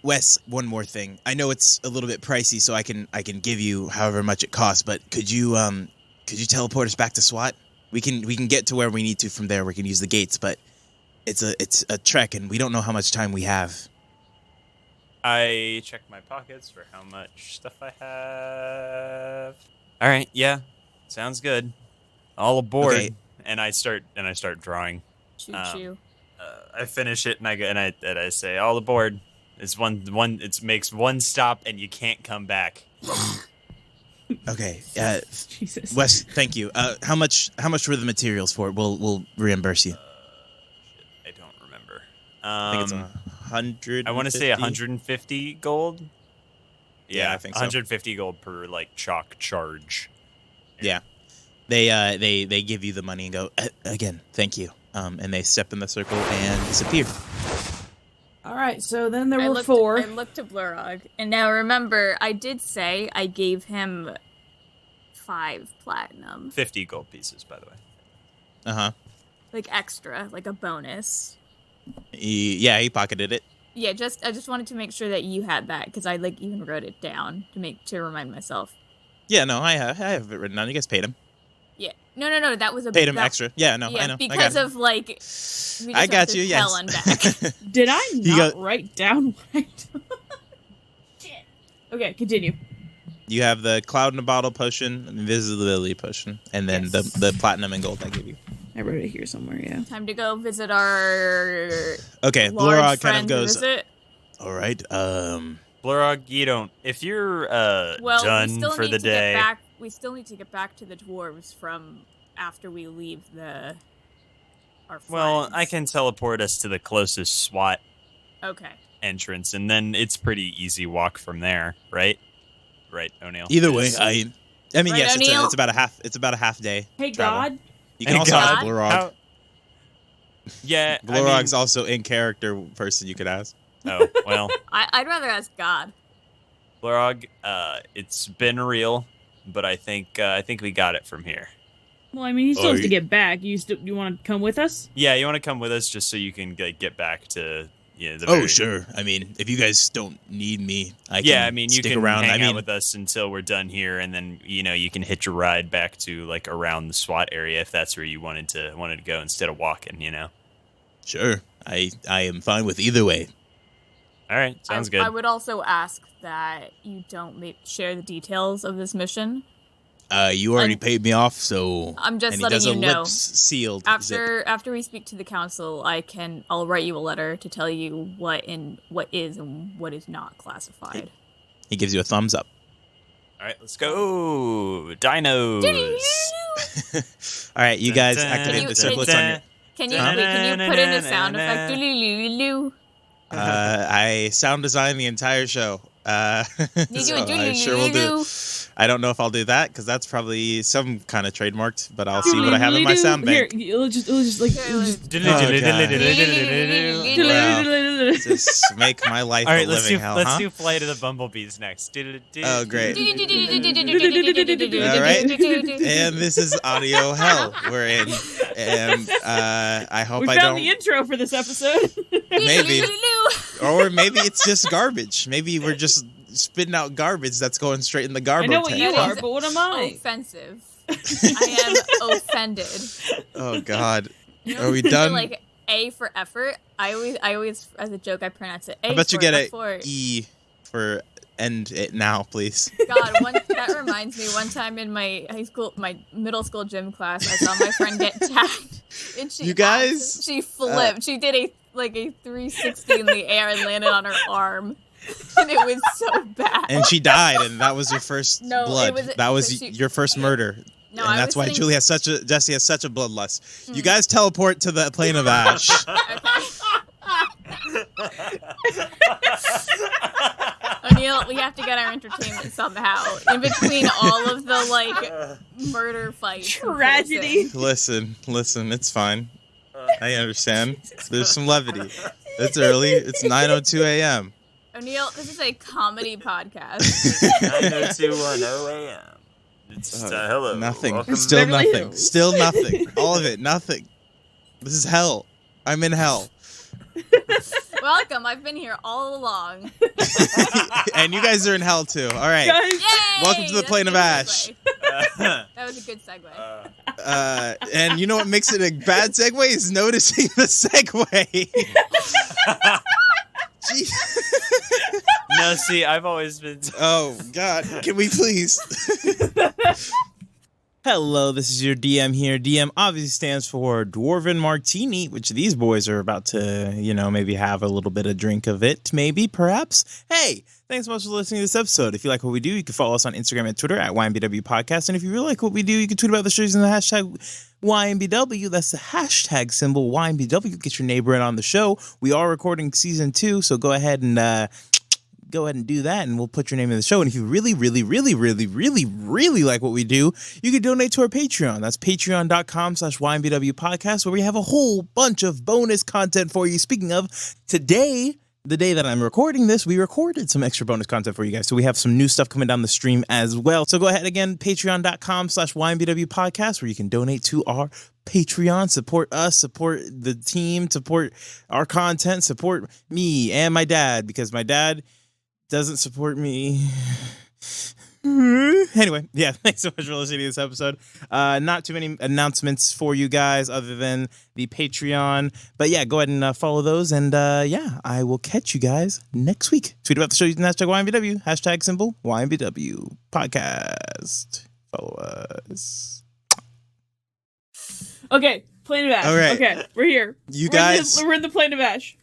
Wes, one more thing. I know it's a little bit pricey, so I can give you however much it costs, but could you teleport us back to SWAT? We can get to where we need to from there. We can use the gates, but it's a trek, and we don't know how much time we have. I checked my pockets for how much stuff I have. All right, yeah. Sounds good. All aboard. Okay. And I start drawing. Choo-choo. I finish it and I say, all aboard. It's it makes one stop and you can't come back. Okay. Jesus. Wes, thank you. How much were the materials for it? We'll reimburse you. I don't remember. I think it's 100. I want to say 150 gold. Yeah, I think so. 150 gold per chalk charge. Yeah. They give you the money and go, again, thank you. And they step in the circle and disappear. All right, so then there were I 4. looked to Blurog, and now remember, I did say I gave him 5 platinum. 50 gold pieces, by the way. Uh-huh. Like extra, like a bonus. He pocketed it. Yeah, I just wanted to make sure that you had that, because I even wrote it down to remind myself. Yeah, no, I have it written down. You guys paid him. Yeah. No, that was Paid him extra. Yeah, no, yeah, I know. because of, like, we just I got went you, through yes. hell and back. Did I not write down what Shit. Okay, continue. You have the cloud in a bottle potion, invisibility potion, and then Yes. the platinum and gold I gave you. I wrote it here somewhere, yeah. Time to go visit our Okay, large Blurog kind friend of goes, visit. all right, Blurog, you don't. If you're Well, done we still for need the to day, get back. We still need to get back to the dwarves from after we leave our friends. well, I can teleport us to the closest SWAT Okay. entrance, and then it's pretty easy walk from there, right? Right, O'Neill. either way, I mean, Right, yes, O'Neill? it's about a half day. Hey, travel. God. You can Hey, also God. ask Blurog. How- Yeah, Blurog's also in character person you could ask. Oh well, I'd rather ask God. Blurog, it's been real, but I think we got it from here. Well, I mean, he still has to get back. You want to come with us? Yeah, you want to come with us just so you can get back to the Oh, very- sure. I mean, if you guys don't need me, I can Yeah, I mean, you stick can around. hang I mean, out with us until we're done here, and then you can hitch a ride back to like around the SWAT area if that's where you wanted to go instead of walking. sure. I am fine with either way. All right, sounds good. I would also ask that you don't share the details of this mission. You already paid me off, so I'm just and he letting does you a know. lips sealed zip. After we speak to the council, I'll write you a letter to tell you what is and what is not classified. He gives you a thumbs up. All right, let's go, dinos. All right, you guys Dun, dun, activate dun, the dun, circlets dun. on your. Can you Huh? put in a sound effect? Doo-loo-loo-loo-loo. I sound design the entire show. You so do a I sure will do. doo-doo-doo-doo. I don't know if I'll do that because that's probably some kind of trademarked, but I'll see what I have in my sound bank. Here, it'll just like Just make my life All right, a let's living do hell, let's huh? do Flight of the Bumblebees next. Oh, great. All right. And this is audio hell we're in. And I hope we I found don't. the intro for this episode. Maybe. Or maybe it's just garbage. Maybe we're just spitting out garbage that's going straight in the I garbage. know what you are, but what am I? Offensive. I am offended. Oh God. You know, Are we for, done? like A for effort. I always as a joke I pronounce it A. How about you for get a effort. E for end it now, please? God, that reminds me. One time in my middle school gym class, I saw my friend get tagged, and she You guys, she flipped. She did a 360 in the air and landed on her arm, and it was so bad. And she died, and that was your first No, blood. That was she- your first murder. No, and I that's was why sitting- Jesse has such a bloodlust. You guys teleport to the plane of ash. O'Neill, we have to get our entertainment somehow in between all of the murder fights. Tragedy. Listen, it's fine. I understand. There's some levity. It's early. It's 9:02 a.m. O'Neill, this is a comedy podcast. 90210 a.m. It's hello. Nothing. Welcome. Still Beverly nothing. Hills. Still nothing. All of it. Nothing. This is hell. I'm in hell. Welcome, I've been here all along. And you guys are in hell too. All right. Guys, Yay! Welcome to the That's plane a of good ash. segue. That was a good segue. And you know what makes it a bad segue is noticing the segue. Gee. No, see, I've always been. Oh God! Can we please? Hello, this is your DM here. DM obviously stands for Dwarven Martini, which these boys are about to, maybe have a little bit of drink of it, maybe, perhaps. Hey, thanks so much for listening to this episode. If you like what we do, you can follow us on Instagram and Twitter at YMBW Podcast. And if you really like what we do, you can tweet about the show using the hashtag YMBW. That's the hashtag symbol YMBW. Get your neighbor in on the show. We are recording season 2, so go ahead and do that, and we'll put your name in the show. And if you really, really, really, really, really, really like what we do, you can donate to our Patreon. That's patreon.com/YMBW podcast, where we have a whole bunch of bonus content for you. Speaking of, today, the day that I'm recording this, we recorded some extra bonus content for you guys. So we have some new stuff coming down the stream as well. So go ahead again, patreon.com/YMBW podcast, where you can donate to our Patreon, support us, support the team, support our content, support me and my dad, because my dad doesn't support me. Anyway, yeah, thanks so much for listening to this episode. Not too many announcements for you guys other than the Patreon. But yeah, go ahead and follow those. And I will catch you guys next week. Tweet about the show using hashtag YMBW, hashtag symbol YMBW podcast. Follow us. Okay, Plane of Ash. All right. Okay, we're here. We're in the Plane of Ash.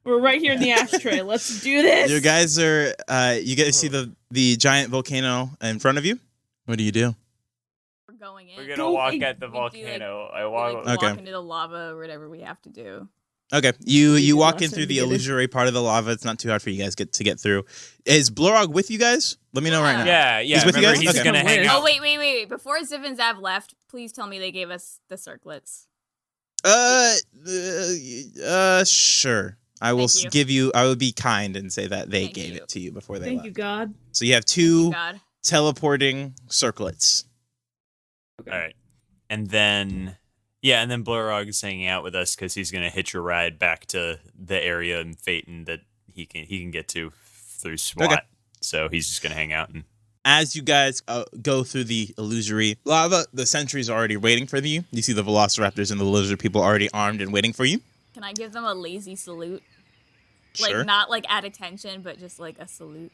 We're right here in the ashtray. Let's do this. You guys are, you guys see the giant volcano in front of you? What do you do? We're going in. We're gonna walk at the volcano. Walk into the lava or whatever we have to do. Okay, you walk in through the illusory part of the lava. It's not too hard for you guys to get through. Is Blorog with you guys? Let me know right now. Yeah. He's with you guys? He's gonna hang out. Oh, wait. Before Ziv and Zav left, please tell me they gave us the circlets. Sure. I will give you. I will be kind and say that they gave it to you before they left. Thank you, God. So you have 2 teleporting circlets. Okay. All right, and then Blurog is hanging out with us because he's gonna hitch a ride back to the area in Phaeton that he can get to through SWAT. Okay. So he's just gonna hang out. And as you guys go through the illusory lava, the sentries are already waiting for you. You see the velociraptors and the lizard people already armed and waiting for you. Can I give them a lazy salute? Sure. Like, not like at attention, but just like a salute.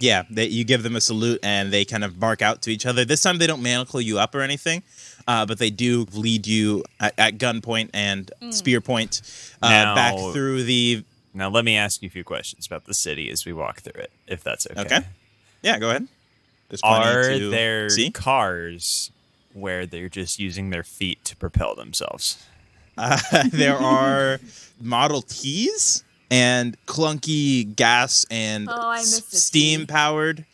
Yeah, you give them a salute and they kind of bark out to each other. This time they don't manacle you up or anything, but they do lead you at gunpoint and spear point back through the... Now let me ask you a few questions about the city as we walk through it, if that's okay. Okay. Yeah, go ahead. Are there cars where they're just using their feet to propel themselves? There are Model Ts and clunky gas and steam-powered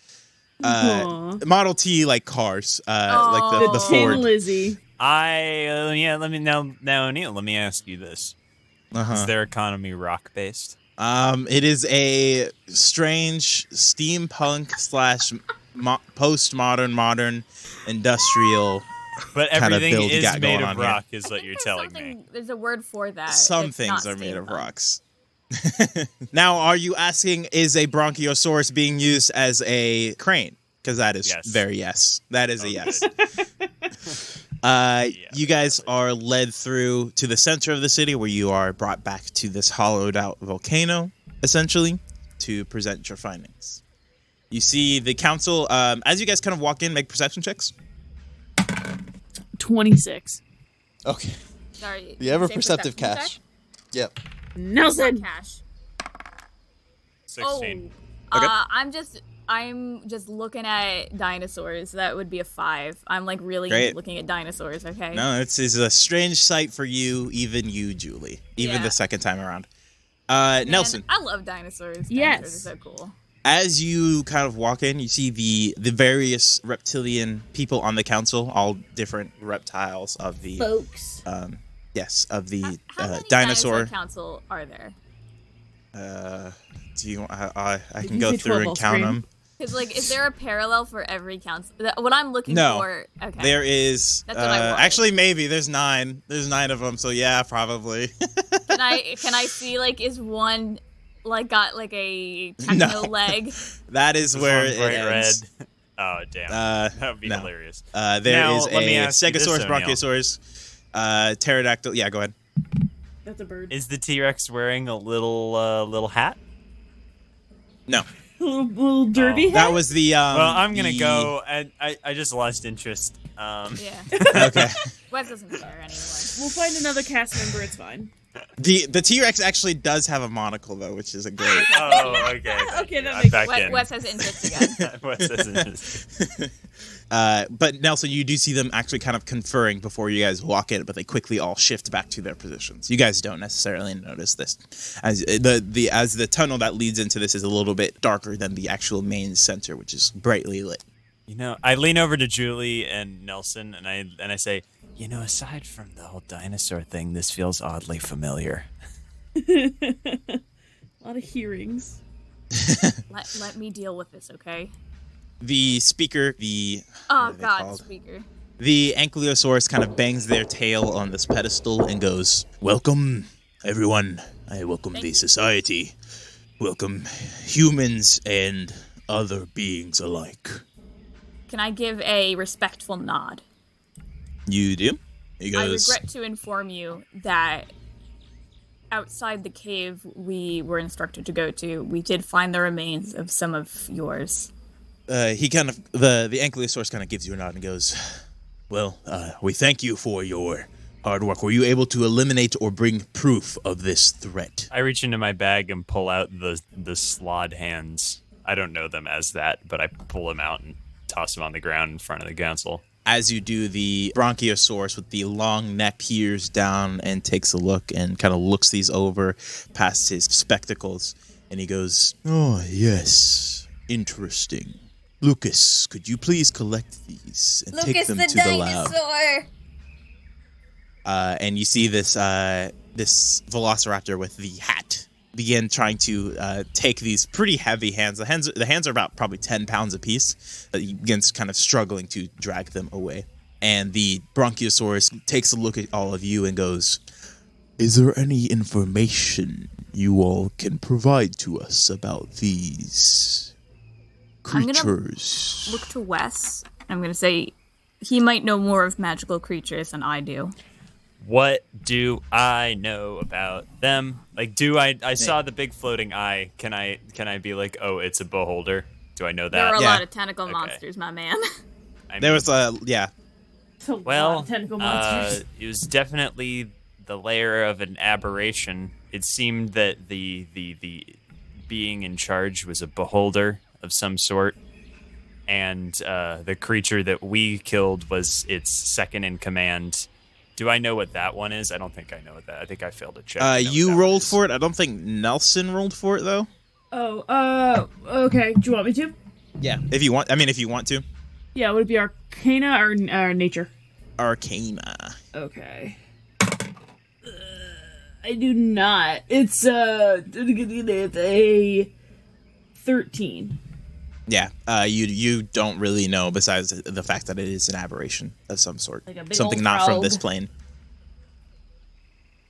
Model T like cars, like the Ford. Lizzie. Let me ask you this: Is their economy rock-based? It is a strange steampunk / postmodern, modern, industrial. But everything is made of rock, is what you're telling me. There's a word for that. Some things are made of rocks. Now, are you asking, is a Bronchiosaurus being used as a crane? Because that is yes. That is a yes. You guys are led through to the center of the city, where you are brought back to this hollowed out volcano, essentially, to present your findings. You see the council, as you guys kind of walk in, make perception checks. 26. Okay. Sorry. You have a perceptive cache. Check? Yep. Nelson. Cache. 16. Okay. I'm just looking at dinosaurs. That would be a 5. I'm like really looking at dinosaurs. Okay. No, it's a strange sight for you, even you, Julie, even the second time around. Nelson. I love dinosaurs. Yes. Dinosaurs are so cool. As you kind of walk in, you see the various reptilian people on the council, all different reptiles of the folks. Yes, of the how many dinosaur council are there? Do you? I can go through and count them. Because is there a parallel for every council? What I'm looking for. Okay. There is. That's what I want. Actually, maybe there's 9. There's 9 of them. So yeah, probably. Can I see is one got a techno leg? That is where it ends. Red. Oh damn! That would be hilarious. There is a Stegosaurus, Bronchiosaurus, pterodactyl. Yeah, go ahead. That's a bird. Is the T-Rex wearing a little hat? No. Little derby hat? That was the. Well, I'm gonna go, and I just lost interest. Yeah. Okay. Wes doesn't care anyway. We'll find another cast member. It's fine. The T-Rex actually does have a monocle though, which is a great. Oh, okay. Okay, that I'm makes back Wes, in. Wes has interest again. Wes has interest. But Nelson, you do see them actually kind of conferring before you guys walk in, but they quickly all shift back to their positions. You guys don't necessarily notice this, as the tunnel that leads into this is a little bit darker than the actual main center, which is brightly lit. You know, I lean over to Julie and Nelson, and I say, you know, aside from the whole dinosaur thing, this feels oddly familiar. A lot of hearings. Let me deal with this, okay? The speaker, Oh God, speaker. the Ankylosaurus kind of bangs their tail on this pedestal and goes, "Welcome, everyone. I welcome the society. Welcome, humans and other beings alike." Can I give a respectful nod? You do? He goes, I regret to inform you that outside the cave we were instructed to go to, we did find the remains of some of yours. he kind of, the Ankylosaurus kind of gives you a nod and goes, "Well, we thank you for your hard work. Were you able to eliminate or bring proof of this threat?" I reach into my bag and pull out the slod hands. I don't know them as that, but I pull them out and toss them on the ground in front of the council. As you do, the Bronchiosaurus with the long neck peers down and takes a look and kind of looks these over past his spectacles. And he goes, "Oh, yes. Interesting. Lucas, could you please collect these and take them to the lab?" And you see this Velociraptor with the hat begin trying to take these pretty heavy hands. The hands are about probably 10 pounds apiece. He begins kind of struggling to drag them away. And the Bronchiosaurus takes a look at all of you and goes, "Is there any information you all can provide to us about these creatures?" Look to Wes. I'm going to say he might know more of magical creatures than I do. What do I know about them? Like, I saw the big floating eye. Can I be like, oh, it's a beholder? Do I know that? There are a lot of tentacle monsters, my man. There was a, yeah. A lot of tentacle monsters. It was definitely the lair of an aberration. It seemed that the being in charge was a beholder of some sort, and the creature that we killed was its second in command. Do I know what that one is? I don't think I know what that. I think I failed to check. You rolled for it. I don't think Nelson rolled for it though. Oh, okay. Do you want me to? Yeah, if you want. I mean, if you want to. Yeah, would it be Arcana or Nature? Arcana. Okay. I do not. It's a 13. Yeah, you don't really know besides the fact that it is an aberration of some sort. Like a big something old not frog. from this plane.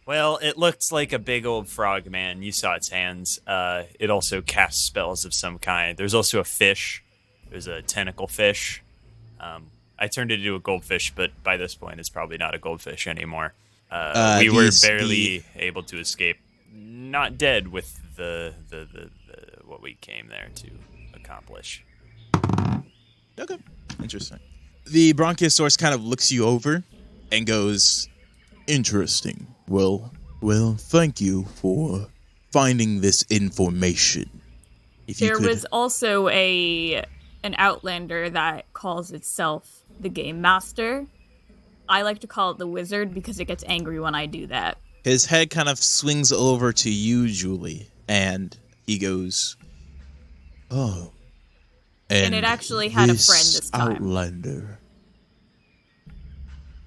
Well, it looked like a big old frog, man. You saw its hands. It also casts spells of some kind. There's also a fish. There's a tentacle fish. I turned it into a goldfish, but by this point, it's probably not a goldfish anymore. We were barely able to escape, not dead with the what we came there to accomplish. Okay, interesting. The Bronchiosaurus kind of looks you over and goes, "Interesting. Well, thank you for finding this information." There was also an Outlander that calls itself the Game Master. I like to call it the Wizard because it gets angry when I do that. His head kind of swings over to you, Julie, and he goes, "Oh. And it actually had a friend this time. Outlander.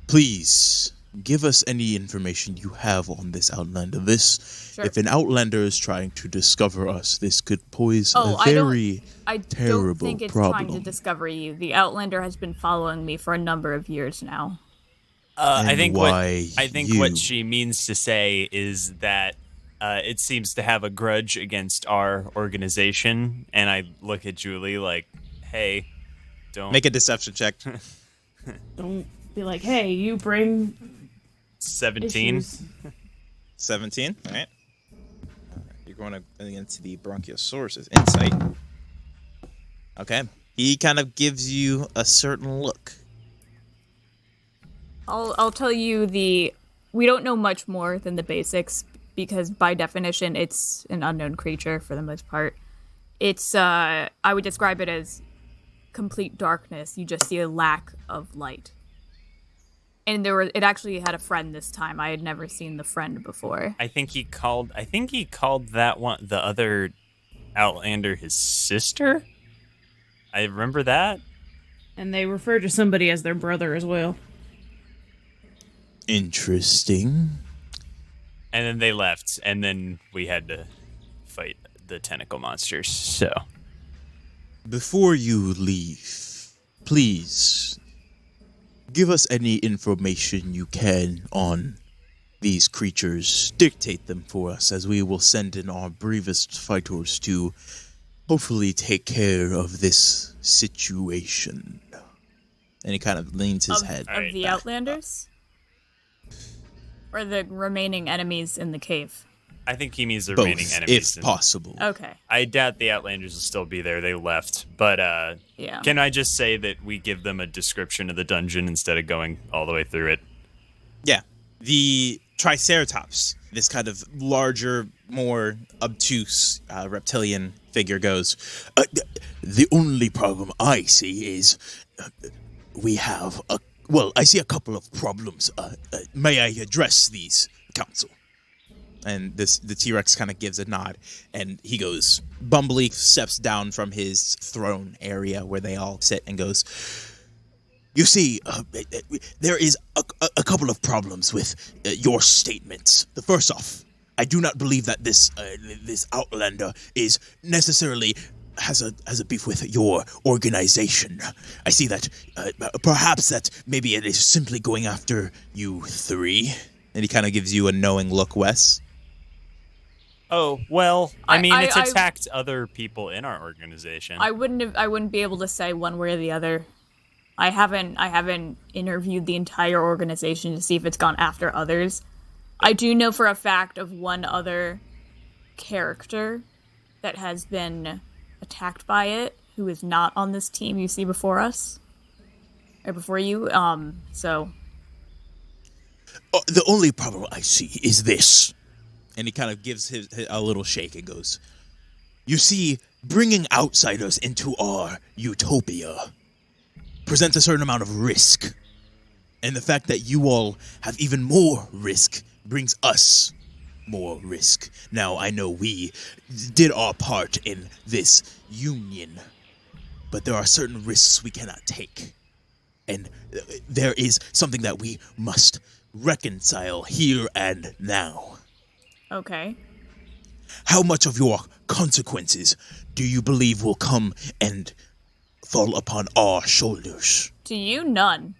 Please, give us any information you have on this Outlander. Sure. If an Outlander is trying to discover us, this could pose a I very don't terrible think it's problem." trying to discover you. The Outlander has been following me for a number of years now. I think why what she means to say is that it seems to have a grudge against our organization, and I look at Julie like, "Hey, don't Make a deception check. Don't be like, hey, you bring 17." issues. 17. All right. You're going against the Bronchiosaurus' insight. Okay. He kind of gives you a certain look. I'll tell you we don't know much more than the basics because by definition it's an unknown creature for the most part. It's I would describe it as complete darkness. You just see a lack of light. And it actually had a friend this time. I had never seen the friend before. I think he called that one, the other Outlander, his sister. I remember that. And they refer to somebody as their brother as well. Interesting. And then they left, and then we had to fight the tentacle monsters. So, before you leave, please give us any information you can on these creatures. Dictate them for us, as we will send in our bravest fighters to hopefully take care of this situation. And he kind of leans his head. Of the Outlanders? Or the remaining enemies in the cave? I think he means the Both, remaining enemies. if possible. Okay. I doubt the Outlanders will still be there. They left. But yeah. Can I just say that we give them a description of the dungeon instead of going all the way through it? Yeah. The Triceratops, this kind of larger, more obtuse reptilian figure goes, the only problem I see is we have I see a couple of problems. May I address these, Council? And the T-Rex kind of gives a nod, and he goes, bumbly steps down from his throne area where they all sit and goes, you see, there is a couple of problems with your statements. The first off, I do not believe that this Outlander is necessarily has a beef with your organization. I see that perhaps that maybe it is simply going after you three. And he kind of gives you a knowing look, Wes. Oh, well, I mean, it's attacked other people in our organization. I wouldn't be able to say one way or the other. I haven't interviewed the entire organization to see if it's gone after others. I do know for a fact of one other character that has been attacked by it, who is not on this team you see before us. Or before you, so... The only problem I see is this. And he kind of gives a little shake and goes, you see, bringing outsiders into our utopia presents a certain amount of risk. And the fact that you all have even more risk brings us more risk. Now, I know we did our part in this union, but there are certain risks we cannot take. And there is something that we must reconcile here and now. Okay. How much of your consequences do you believe will come and fall upon our shoulders? To you, none.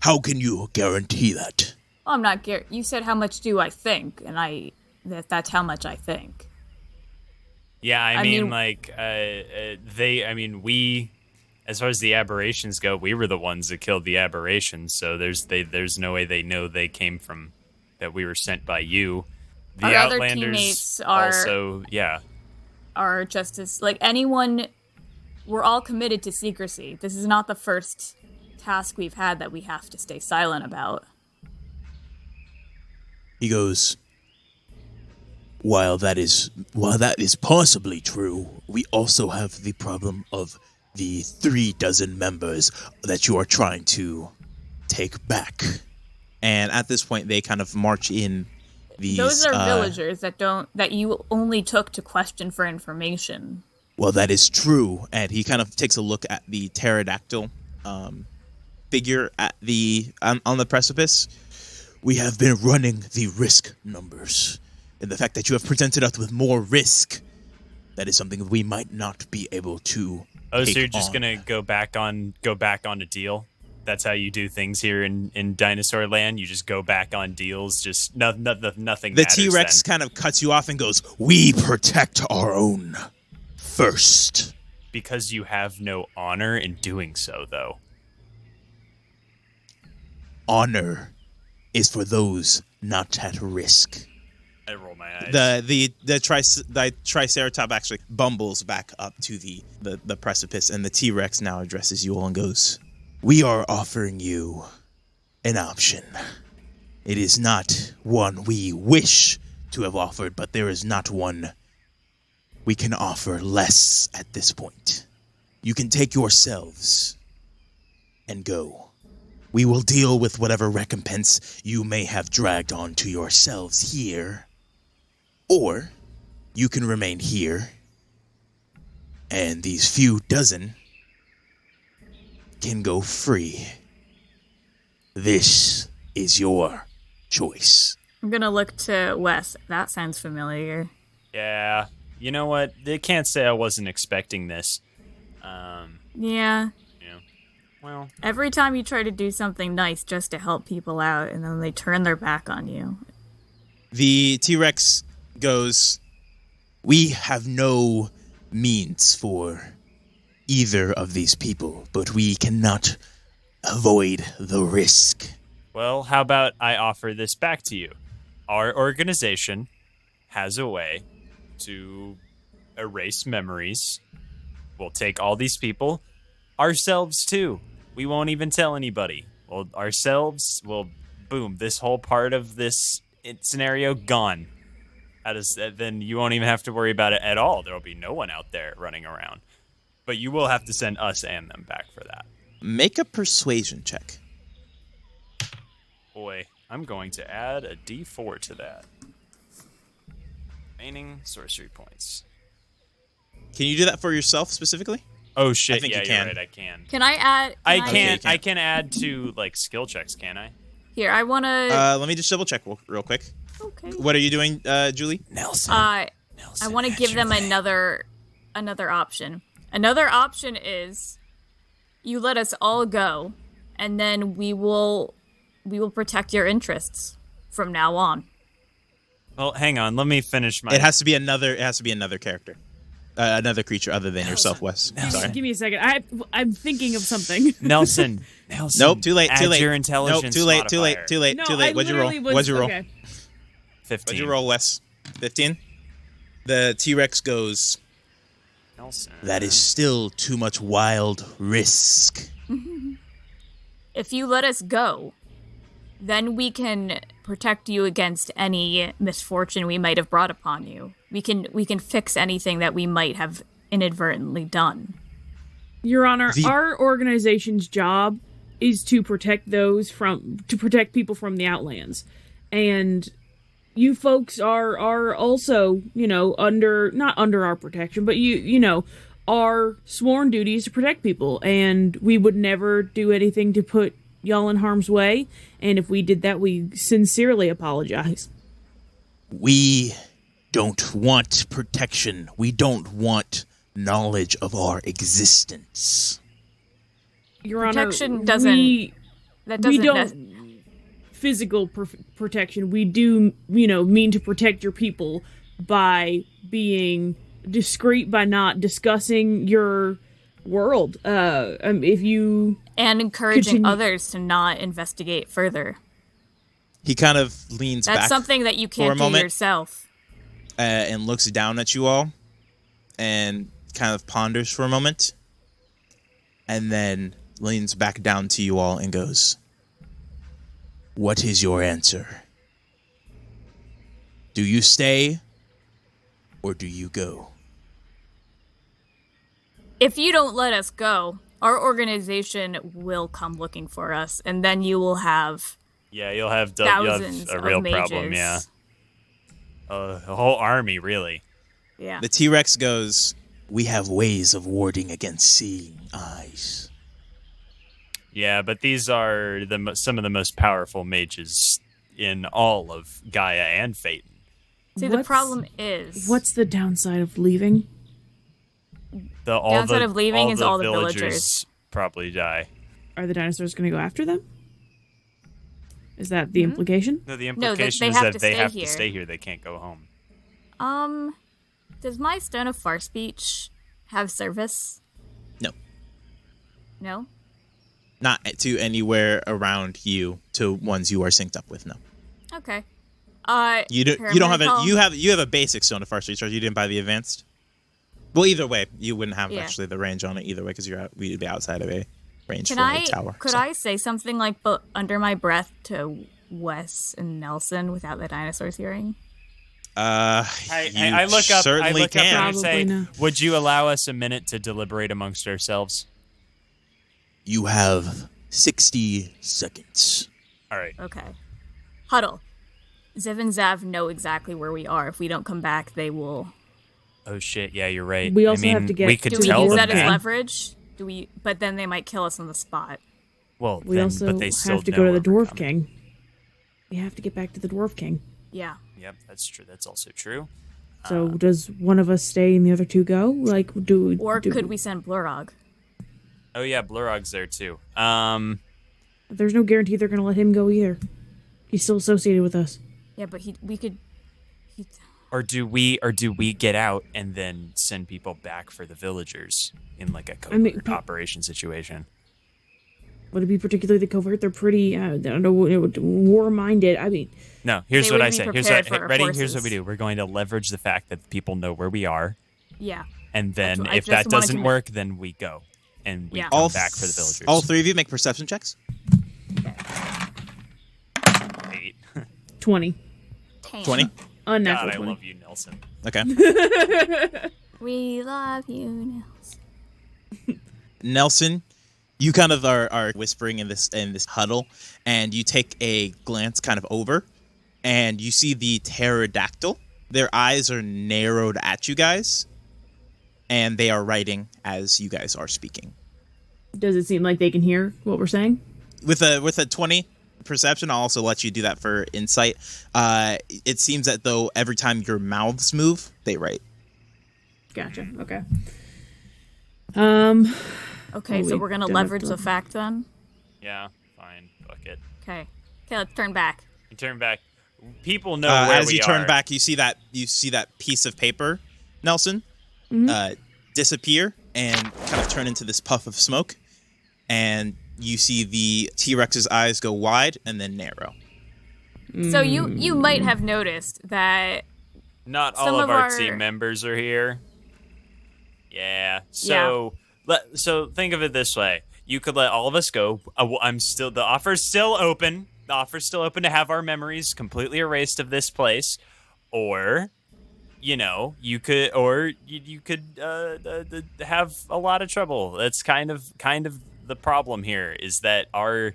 How can you guarantee that? Well, I'm not you said how much do I think, and that's how much I think. Yeah, I mean, we, as far as the aberrations go, we were the ones that killed the aberrations, so there's no way they know they came from, that we were sent by you. The Our other Outlanders teammates are also, yeah. Are just as, anyone, we're all committed to secrecy. This is not the first task we've had that we have to stay silent about. He goes, while that is possibly true, we also have the problem of the 36 members that you are trying to take back. And at this point, they kind of march in these... Those are villagers that you only took to question for information. Well, that is true. And he kind of takes a look at the pterodactyl figure at on the precipice. We have been running the risk numbers. And the fact that you have presented us with more risk, that is something we might not be able to Oh, so you're just going to go back on a deal? That's how you do things here in Dinosaur Land? You just go back on deals, just nothing The T-Rex then. kind of cuts you off and goes, we protect our own first. Because you have no honor in doing so, though. Honor is for those not at risk. I roll my eyes. The Triceratops actually bumbles back up to the precipice, and the T-Rex now addresses you all and goes, we are offering you an option. It is not one we wish to have offered, but there is not one we can offer less at this point. You can take yourselves and go. We will deal with whatever recompense you may have dragged onto yourselves here. Or you can remain here, and these few dozen can go free. This is your choice. I'm gonna look to Wes. That sounds familiar. Yeah. You know what? They can't say I wasn't expecting this. Yeah. Yeah. Well. Every time you try to do something nice just to help people out, and then they turn their back on you. The T-Rex goes, we have no means for either of these people, but we cannot avoid the risk. Well, how about I offer this back to you? Our organization has a way to erase memories. We'll take all these people, ourselves too. We won't even tell anybody. Well, ourselves will, boom, this whole part of this scenario gone. Then you won't even have to worry about it at all. There'll be no one out there running around. But you will have to send us and them back for that. Make a persuasion check. Boy, I'm going to add a D4 to that. Remaining sorcery points. Can you do that for yourself specifically? Oh shit! I think yeah, you can. you're right. I can. Can I add? I can add to like skill checks. Can I? Here, I want to. Let me just double check real quick. Okay. What are you doing, Julie? Nelson. I want to give them another option. Another option is you let us all go, and then we will protect your interests from now on. Well, hang on. Let me finish my. It has to be another character, another creature other than yourself, Wes. Sorry. Give me a second. I'm thinking of something. Nelson. Nope. Too late. Add Too late. your intelligence. Nope. Too late. No, Too late. What'd you roll? What'd you roll? Okay. 15. What'd you roll, Wes? 15. The T-Rex goes. Nelson. That is still too much wild risk. If you let us go, then we can protect you against any misfortune we might have brought upon you. We can fix anything that we might have inadvertently done. Your Honor, our organization's job is to protect people from the Outlands. And you folks are also, not under our protection, but our sworn duty is to protect people, and we would never do anything to put y'all in harm's way, and if we did that, we sincerely apologize. We don't want protection. We don't want knowledge of our existence. Your Honor, Protection doesn't. we don't physical protection. We do, mean to protect your people by being discreet, by not discussing your world. If you and encouraging others to not investigate further. He kind of leans back. That's something that you can't do yourself. And looks down at you all and kind of ponders for a moment. And then leans back down to you all and goes, "What is your answer? Do you stay or do you go?" If you don't let us go, our organization will come looking for us, and then you will have you'll have thousands a real of mages. problem. Yeah, a whole army, really. Yeah. The T-Rex goes, "We have ways of warding against seeing eyes." Yeah, but these are some of the most powerful mages in all of Gaia and Phaeton. See, the problem is... What's the downside of leaving? Of leaving is all the villagers probably die. Are the dinosaurs going to go after them? Is that the implication? No, the implication is that they have to stay here. They can't go home. Does my Stone of Far Speech have service? No. No? Not to anywhere around you, to ones you are synced up with, no. Okay. You don't have you have a basic Stone of Far Speech, or you didn't buy the advanced? Well, either way, you wouldn't have actually the range on it either way because we'd be outside of a range Can for I? a tower. Could I say something like under my breath to Wes and Nelson without the dinosaurs hearing? I look up. Certainly I look can. up and say, Probably not. "Would you allow us a minute to deliberate amongst ourselves?" You have 60 seconds. All right. Okay. Huddle. Ziv and Zav know exactly where we are. If we don't come back, they will. Oh shit! Yeah, you're right. We also I mean, have to get- We could Do we tell use them that as that. leverage? Do we? But then they might kill us on the spot. Well, We then, also but they still have to know go to the where we're Dwarf coming. King. We have to get back to the Dwarf King. Yeah. Yep, that's true. That's also true. So does one of us stay and the other two go? Like, Or could we send Blurog? Oh yeah, Blurog's there too. There's no guarantee they're gonna let him go either. He's still associated with us. Yeah, but we could. Or do we get out and then send people back for the villagers in like a covert operation situation? Would it be particularly covert? They're pretty, I don't know, war-minded. I mean, No, here's They what would I be say. prepared for our Ready? Here's forces. what we do. We're going to leverage the fact that people know where we are, Yeah. and then I if just that wanted to doesn't make- work, then we go and we Yeah. come back for the villagers. All three of you make perception checks. 8. 20. 20. Unnatural God, I 20. love you, Nelson. Okay. We love you, Nelson. Nelson, you kind of are whispering in this huddle, and you take a glance kind of over, and you see the pterodactyl. Their eyes are narrowed at you guys, and they are writing as you guys are speaking. Does it seem like they can hear what we're saying? With a 20 perception, I'll also let you do that for insight. It seems that though every time your mouths move, they write. Gotcha. Okay. Okay, Well, so we we're gonna don't leverage have the to- fact then. Yeah, fine. Fuck it. Okay. Okay, let's turn back. You turn back. People know where As we you turn are. back, you see that piece of paper, Nelson, disappear and kind of turn into this puff of smoke, and you see the T-Rex's eyes go wide and then narrow. So you might have noticed that. Not Some all of of our our- team members are here. Yeah. So so think of it this way: you could let all of us go. The offer's still open. The offer's still open to have our memories completely erased of this place, or you could, you could have a lot of trouble. That's kind of the problem here, is that our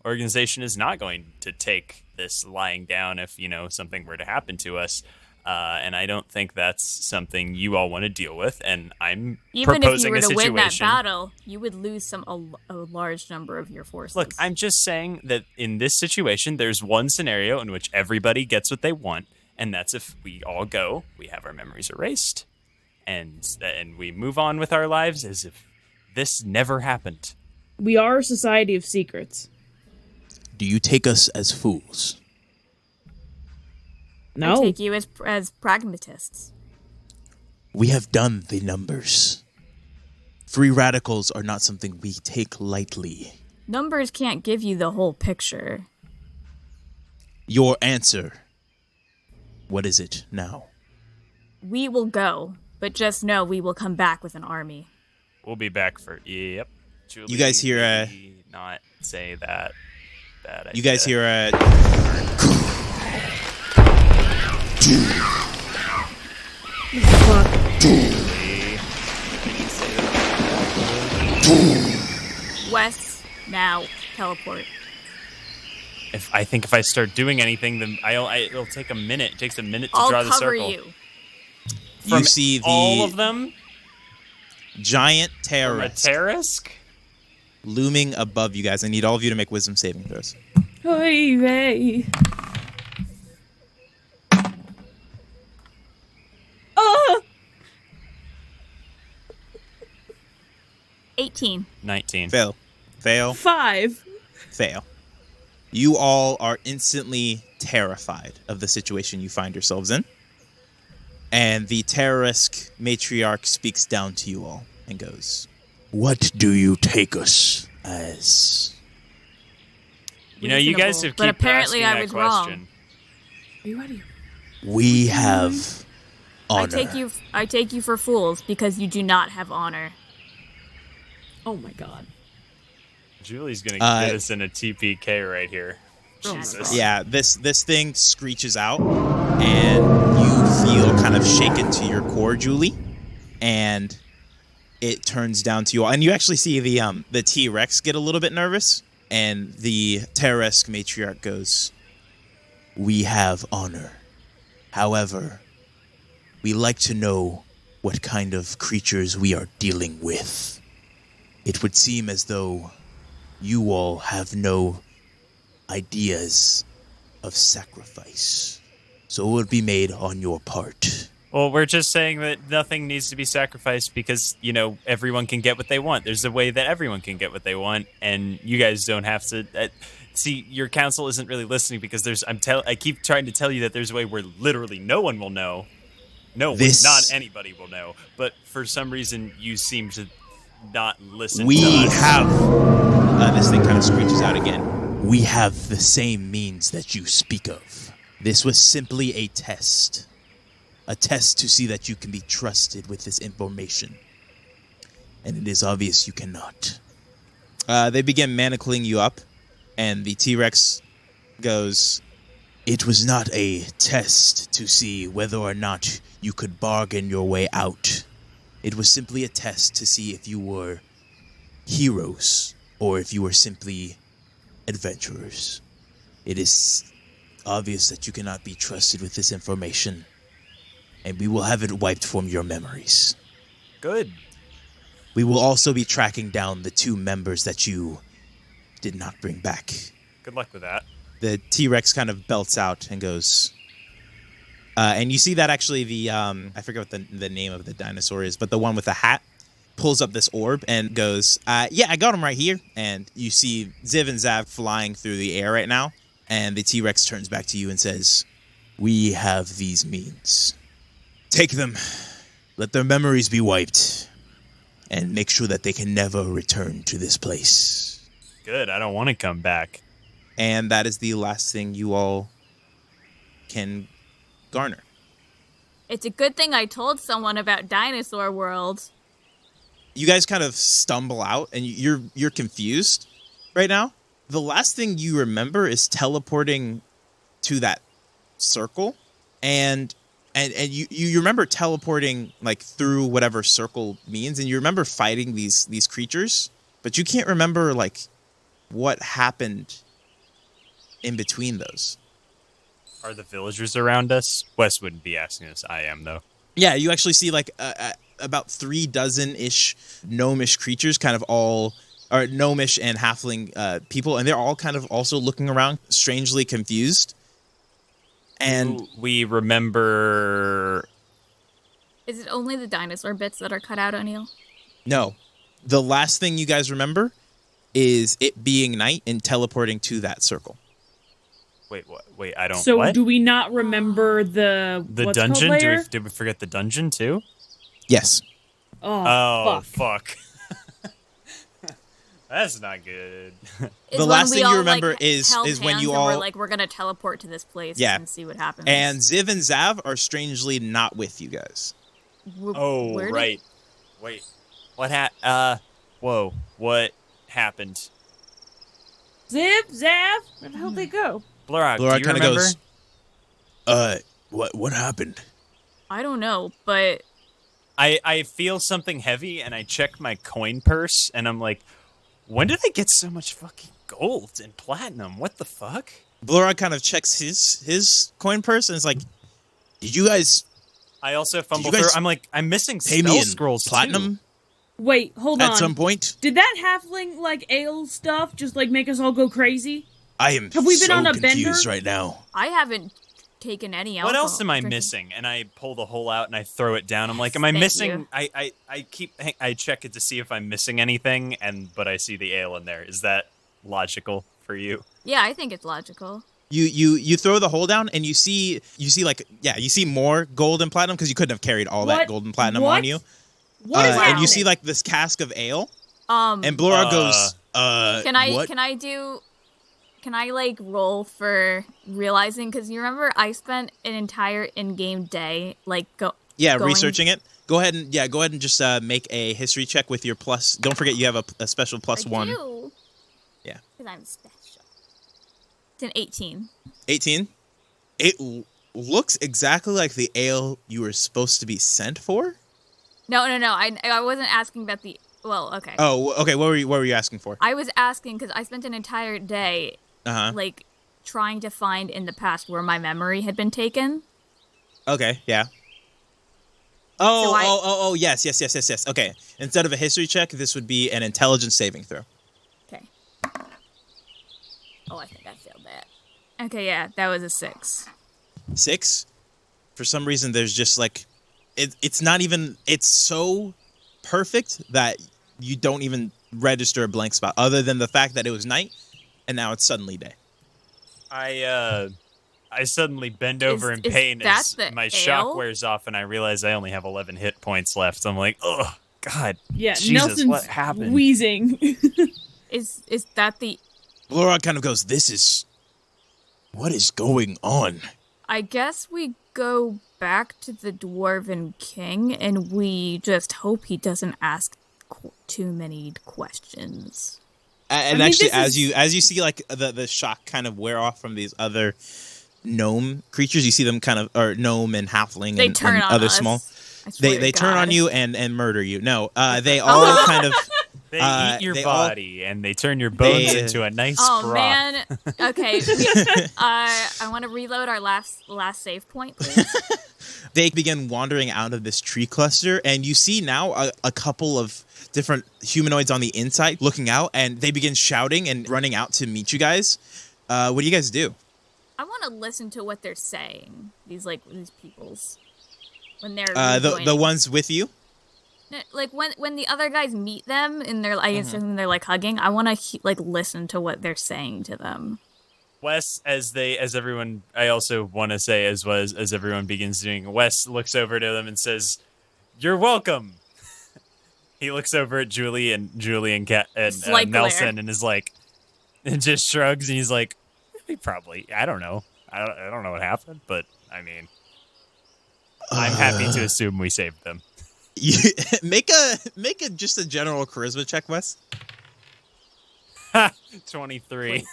organization is not going to take this lying down if something were to happen to us. And I don't think that's something you all want to deal with. And I'm Even if you proposing were a to situation. win that battle, you would lose a large number of your forces. Look, I'm just saying that in this situation, there's one scenario in which everybody gets what they want, and that's if we all go, we have our memories erased, and we move on with our lives as if this never happened. We are a society of secrets. Do you take us as fools? No. I take you as pragmatists. We have done the numbers. Free radicals are not something we take lightly. Numbers can't give you the whole picture. Your answer. What is it now? We will go, but just know we will come back with an army. We'll be back for Julie, You guys hear, not say that. Bad idea. You guys hear Wes, now, teleport. If I start doing anything, then it'll take a minute. It takes a minute to I'll draw the cover circle. you. you see All the of them giant from a terrorist Terrorisk? looming above you guys. I need all of you to make wisdom saving throws. Oy vey. Oh! 18. 19. Fail. 5. You all are instantly terrified of the situation you find yourselves in. And the terrorist matriarch speaks down to you all and goes, What do you take us as? You guys have But keep apparently asking I that was wrong. question. Are you ready? We have honor. I take you for fools because you do not have honor. Oh my god. Julie's gonna get us in a TPK right here. Oh, Jesus. Yeah, this thing screeches out, and you feel kind of shaken to your core, Julie, and it turns down to you all. And you actually see the T-Rex get a little bit nervous, and the Teresk matriarch goes, "We have honor. However, we like to know what kind of creatures we are dealing with. It would seem as though you all have no ideas of sacrifice, so it would be made on your part." Well, we're just saying that nothing needs to be sacrificed because, everyone can get what they want. There's a way that everyone can get what they want, and you guys don't have to. See, your council isn't really listening because I keep trying to tell you that there's a way where literally no one will know. No one, not anybody will know. But for some reason, you seem to not listen We to us. have... this thing kind of screeches out again. "We have the same means that you speak of. This was simply a test. A test to see that you can be trusted with this information. And it is obvious you cannot." They begin manacling you up, and the T-Rex goes, "It was not a test to see whether or not you could bargain your way out. It was simply a test to see if you were heroes or if you were simply adventurers. It is obvious that you cannot be trusted with this information, and we will have it wiped from your memories. Good. We will also be tracking down the 2 members that you did not bring back." Good luck with that. The T-Rex kind of belts out and goes... and you see that actually I forget what the name of the dinosaur is, but the one with the hat pulls up this orb and goes, "Yeah, I got him right here." And you see Ziv and Zav flying through the air right now, and the T-Rex turns back to you and says, "We have these means. Take them, let their memories be wiped, and make sure that they can never return to this place." Good. I don't want to come back. And that is the last thing you all can garner. It's a good thing I told someone about Dinosaur World. You guys kind of stumble out, and you're confused right now. The last thing you remember is teleporting to that circle, and you remember teleporting like through whatever circle means, and you remember fighting these creatures, but you can't remember like what happened in between those. Are the villagers around us? Wes wouldn't be asking us. I am, though. Yeah, you actually see like about 36 gnomish creatures, kind of all are gnomish and halfling people, and they're all kind of also looking around, strangely confused. And we remember... Is it only the dinosaur bits that are cut out, O'Neill? No, the last thing you guys remember is it being night and teleporting to that circle. Wait, what? Wait, I don't... So what? do we not remember the what's dungeon? called layer? Did we forget the dungeon, too? Yes. Oh, fuck. fuck. That's not good. Is The when last we thing all, you remember like, is held when you hands and all... were like, we're gonna teleport to this place and see what happens. And Ziv and Zav are strangely not with you guys. Oh, right. Wait. What whoa. What happened? Zip, Zav, where the hell they go? Blurrock, do Laura you kind of remember? goes, what happened? I don't know, but I feel something heavy, and I check my coin purse, and I'm like, when did I get so much fucking gold and platinum? What the fuck? Blura kind of checks his coin purse and is like, did you guys I also fumble guys through. I'm like, I'm missing pay spell me in scrolls platinum Wait, hold on. at some point? Did that halfling like ale stuff just like make us all go crazy? I am Have we been so on a confused bender? right now. I haven't taken any alcohol. What else am I drinking. missing? And I pull the hole out and I throw it down. I'm like, am I Thank missing? you. I check it to see if I'm missing anything, but I see the ale in there. Is that logical for you? Yeah, I think it's logical. You throw the hole down and you see more gold and platinum because you couldn't have carried all that What? gold and platinum What? on you. What is And happening? you see like this cask of ale, And and Blura goes, Can what? I like roll for realizing? Because you remember I spent an entire in-game day like going researching it. Go ahead and just make a history check with your plus. Don't forget you have a special plus I one. do. Because I'm special. It's an 18. 18. It looks exactly like the ale you were supposed to be sent for. No. I wasn't asking about the. Well, okay. Oh, okay. What were you asking for? I was asking because I spent an entire day, like, trying to find in the past where my memory had been taken. Okay. Yeah. Yes. Okay. Instead of a history check, this would be an intelligence saving throw. Okay. Oh, I think I failed that. Okay, yeah, that was a 6. 6. For some reason, there's just like, it's not even. It's so perfect that you don't even register a blank spot, other than the fact that it was night and now it's suddenly day. I suddenly bend over in pain as my shock wears off, and I realize I only have 11 hit points left. I'm like, oh God, Yeah, Jesus, Nelson's what happened? wheezing. Is that the? Laura kind of goes, what is going on? I guess we go back to the Dwarven King, and we just hope he doesn't ask too many questions. And actually, as you see, like the shock kind of wear off from these other gnome creatures, you see them kind of, or gnome and halfling They and turn on other us. small. They They turn on you and murder you. No, they all kind of. They eat your body and they turn your bones into a nice broth. Oh man. Okay. I want to reload our last save point, please. They begin wandering out of this tree cluster, and you see now a couple of different humanoids on the inside looking out, and they begin shouting and running out to meet you guys. What do you guys do? I want to listen to what they're saying. These peoples when they're the ones with you. Like when the other guys meet them and they're they're like hugging. I want to listen to what they're saying to them. Wes, as everyone, I also want to say as everyone begins doing, Wes looks over to them and says, "You're welcome." He looks over at Julie and Nelson and is like, and just shrugs, and he's like, "Probably, I don't know. I don't know what happened, but I mean, I'm happy to assume we saved them." Make a just a general charisma check, Wes. 23.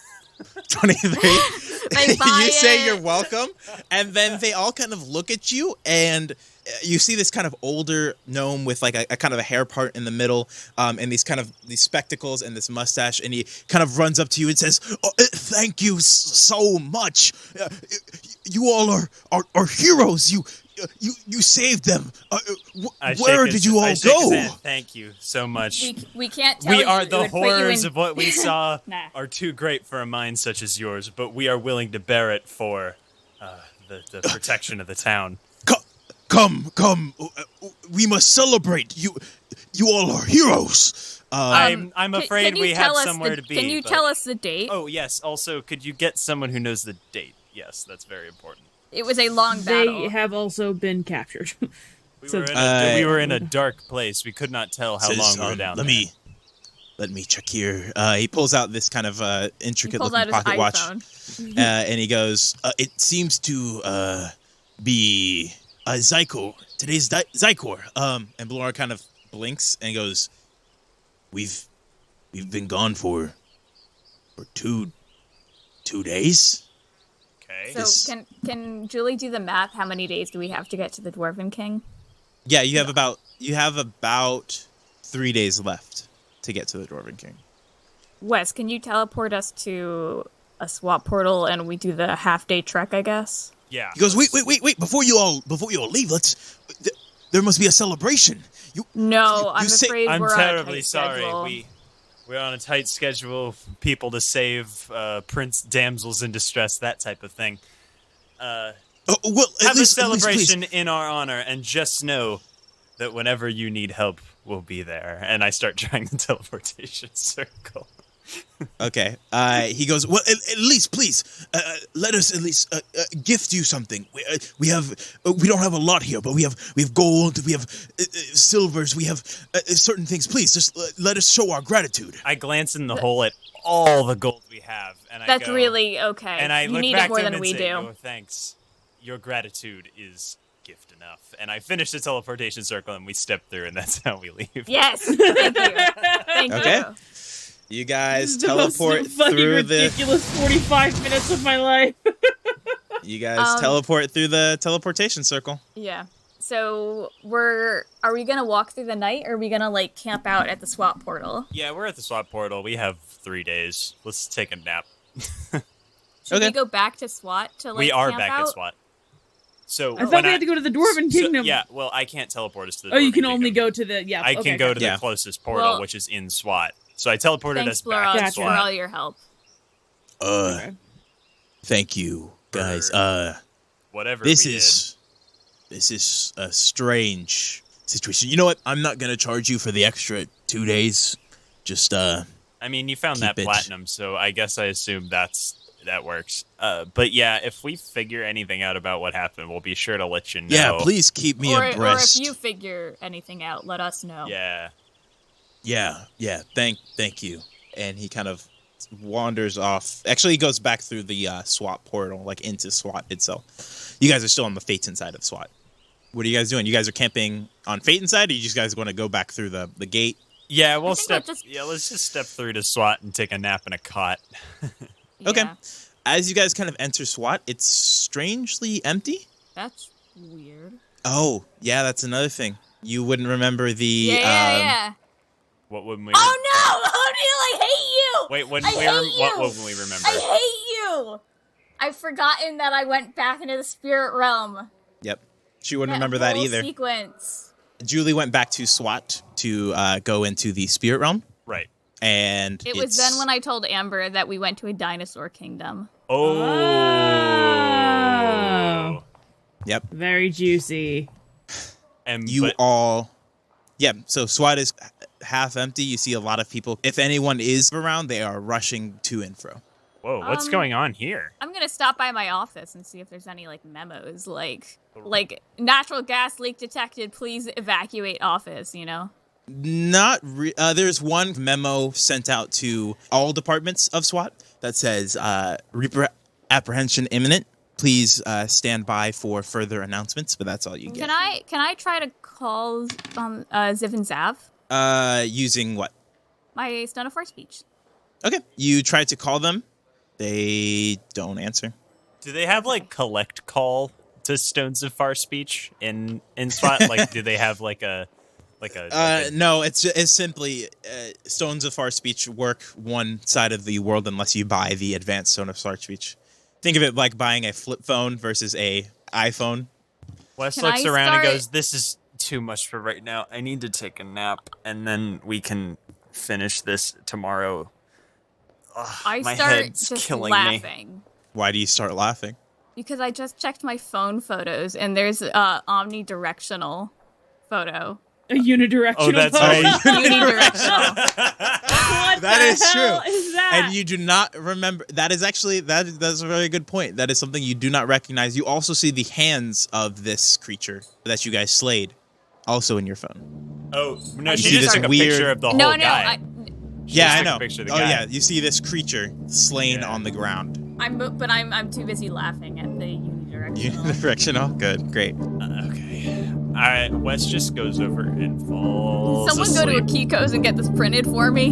23. You say you're welcome, and then they all kind of look at you, and you see this kind of older gnome with like a kind of a hair part in the middle, and these spectacles and this mustache, and he kind of runs up to you and says, "Thank you so much. You all are heroes. You saved them. Where did you all go?" Thank you so much. We can't tell We you. are the horrors of what we saw Nah. are too great for a mind such as yours, but we are willing to bear it for the protection of the town. Come. We must celebrate. You all are heroes. I'm afraid we have tell us somewhere to be. Can you tell us the date? Oh, yes. Also, could you get someone who knows the date? Yes, that's very important. It was a long battle. They have also been captured. We were in a dark place. We could not tell how long we were down there. Let me check here. He pulls out this kind of intricate-looking pocket watch, and he goes, "It seems to be Zykor. Today's Zykor." And Blora kind of blinks and goes, "We've been gone for 2 days." Okay. So can Julie do the math? How many days do we have to get to the Dwarven King? Yeah, you have about 3 days left to get to the Dwarven King. Wes, can you teleport us to a SWAT portal and we do the half-day trek, I guess? Yeah. He goes, wait! Before you all leave, there must be a celebration. I'm afraid I'm we're terribly on a tight sorry. schedule. We're on a tight schedule. People to save, prince damsels in distress, that type of thing. Well, have a celebration in our honor, and just know that whenever you need help, we'll be there. And I start trying the teleportation circle. Okay. He goes, well, at least, please, let us at least gift you something. We don't have a lot here, but we have gold, we have silvers, we have certain things. Please, just let us show our gratitude. I glance in the hole at all the gold we have, and That's really okay. And I you look need back it more to him than and we say, do. "Oh, thanks. Your gratitude is gift enough." And I finish the teleportation circle, and we step through, and that's how we leave. Yes, thank you. Thank Okay. you. You guys This is the most teleport fucking through the. ridiculous 45 minutes of my life. You guys teleport through the teleportation circle. Yeah. So are we gonna walk through the night, or are we gonna like camp out at the SWAT portal? Yeah, we're at the SWAT portal. We have 3 days. Let's take a nap. Should we go back to SWAT to like We are camp back out? at SWAT. So I thought we had to go to the Dwarven Kingdom. yeah, well, I can't teleport us to the Oh, you Dwarven can only Kingdom. go to the I can go to the Yeah. closest portal, Well, which is in SWAT. So I teleported Thanks, us back Blurog, to for SWAT. all your help. Thank you, guys. Whatever This we is a strange situation. You know what? I'm not gonna charge you for the extra 2 days. Just did. I mean, you found that keep it. platinum, so I guess I assume that works. But yeah, if we figure anything out about what happened, we'll be sure to let you know. yeah. Please keep me Or abreast. if you figure anything out, let us know. Yeah. Yeah. Thank you. And he kind of wanders off. Actually, he goes back through the SWAT portal, like into SWAT itself. You guys are still on the Phaeton side of SWAT. What are you guys doing? You guys are camping on Phaeton side, or you just guys want to go back through the gate? Yeah, we'll think step. we'll Let's just step through to SWAT and take a nap in a cot. Okay. Yeah, As you guys kind of enter SWAT, it's strangely empty. that's weird. Oh, yeah, that's another thing. You wouldn't remember the. Yeah. What would we? Oh no! O'Neill, I hate you! Wait, what? I hate What you! would we remember? I hate you! I've forgotten that I went back into the spirit realm. Yep. She wouldn't remember that whole either. Sequence. Julie went back to SWAT to go into the spirit realm, Right. and It was then when I told Amber that we went to a dinosaur kingdom. Oh. Yep. Very juicy. And You but, all. Yeah, so SWAT is half empty. You see a lot of people. If anyone is around, they are rushing to and fro. whoa, what's going on here? I'm gonna stop by my office and see if there's any like memos, like natural gas leak detected. Please evacuate office. You know. There's one memo sent out to all departments of SWAT that says Reaper apprehension imminent. Please stand by for further announcements, but that's all you get. Can I try to call Ziv and Zav? Using what? My stone of far speech. Okay. You tried to call them. They don't answer. Do they have like collect call to Stones of Far Speech in SWAT? Like, do they have like a No, it's simply Stones of Far Speech work one side of the world unless you buy the advanced Stone of Far Speech. Think of it like buying a flip phone versus a iPhone. Wes Can looks I around and start- goes, "This is too much for right now. I need to take a nap, and then we can finish this tomorrow." Ugh, I my start head's just killing me. laughing Why do you start laughing? because I just checked my phone photos and there's a omnidirectional photo. A unidirectional. Oh, that's photo. right. Unidirectional. What That the is hell true. Is that? And you do not remember. That is actually that's a very good point. That is something you do not recognize. You also see the hands of this creature that you guys slayed, also in your phone. Oh no, You she see just this took a weird- picture of the whole No, guy. She Yeah, just I took a know. picture of the Oh guy. yeah, you see this creature slain Yeah. on the ground. I'm too busy laughing at the unidirectional. Unidirectional. Good, great. Okay. All right. Wes just goes over and falls Someone go to a asleep. Kiko's and get this printed for me.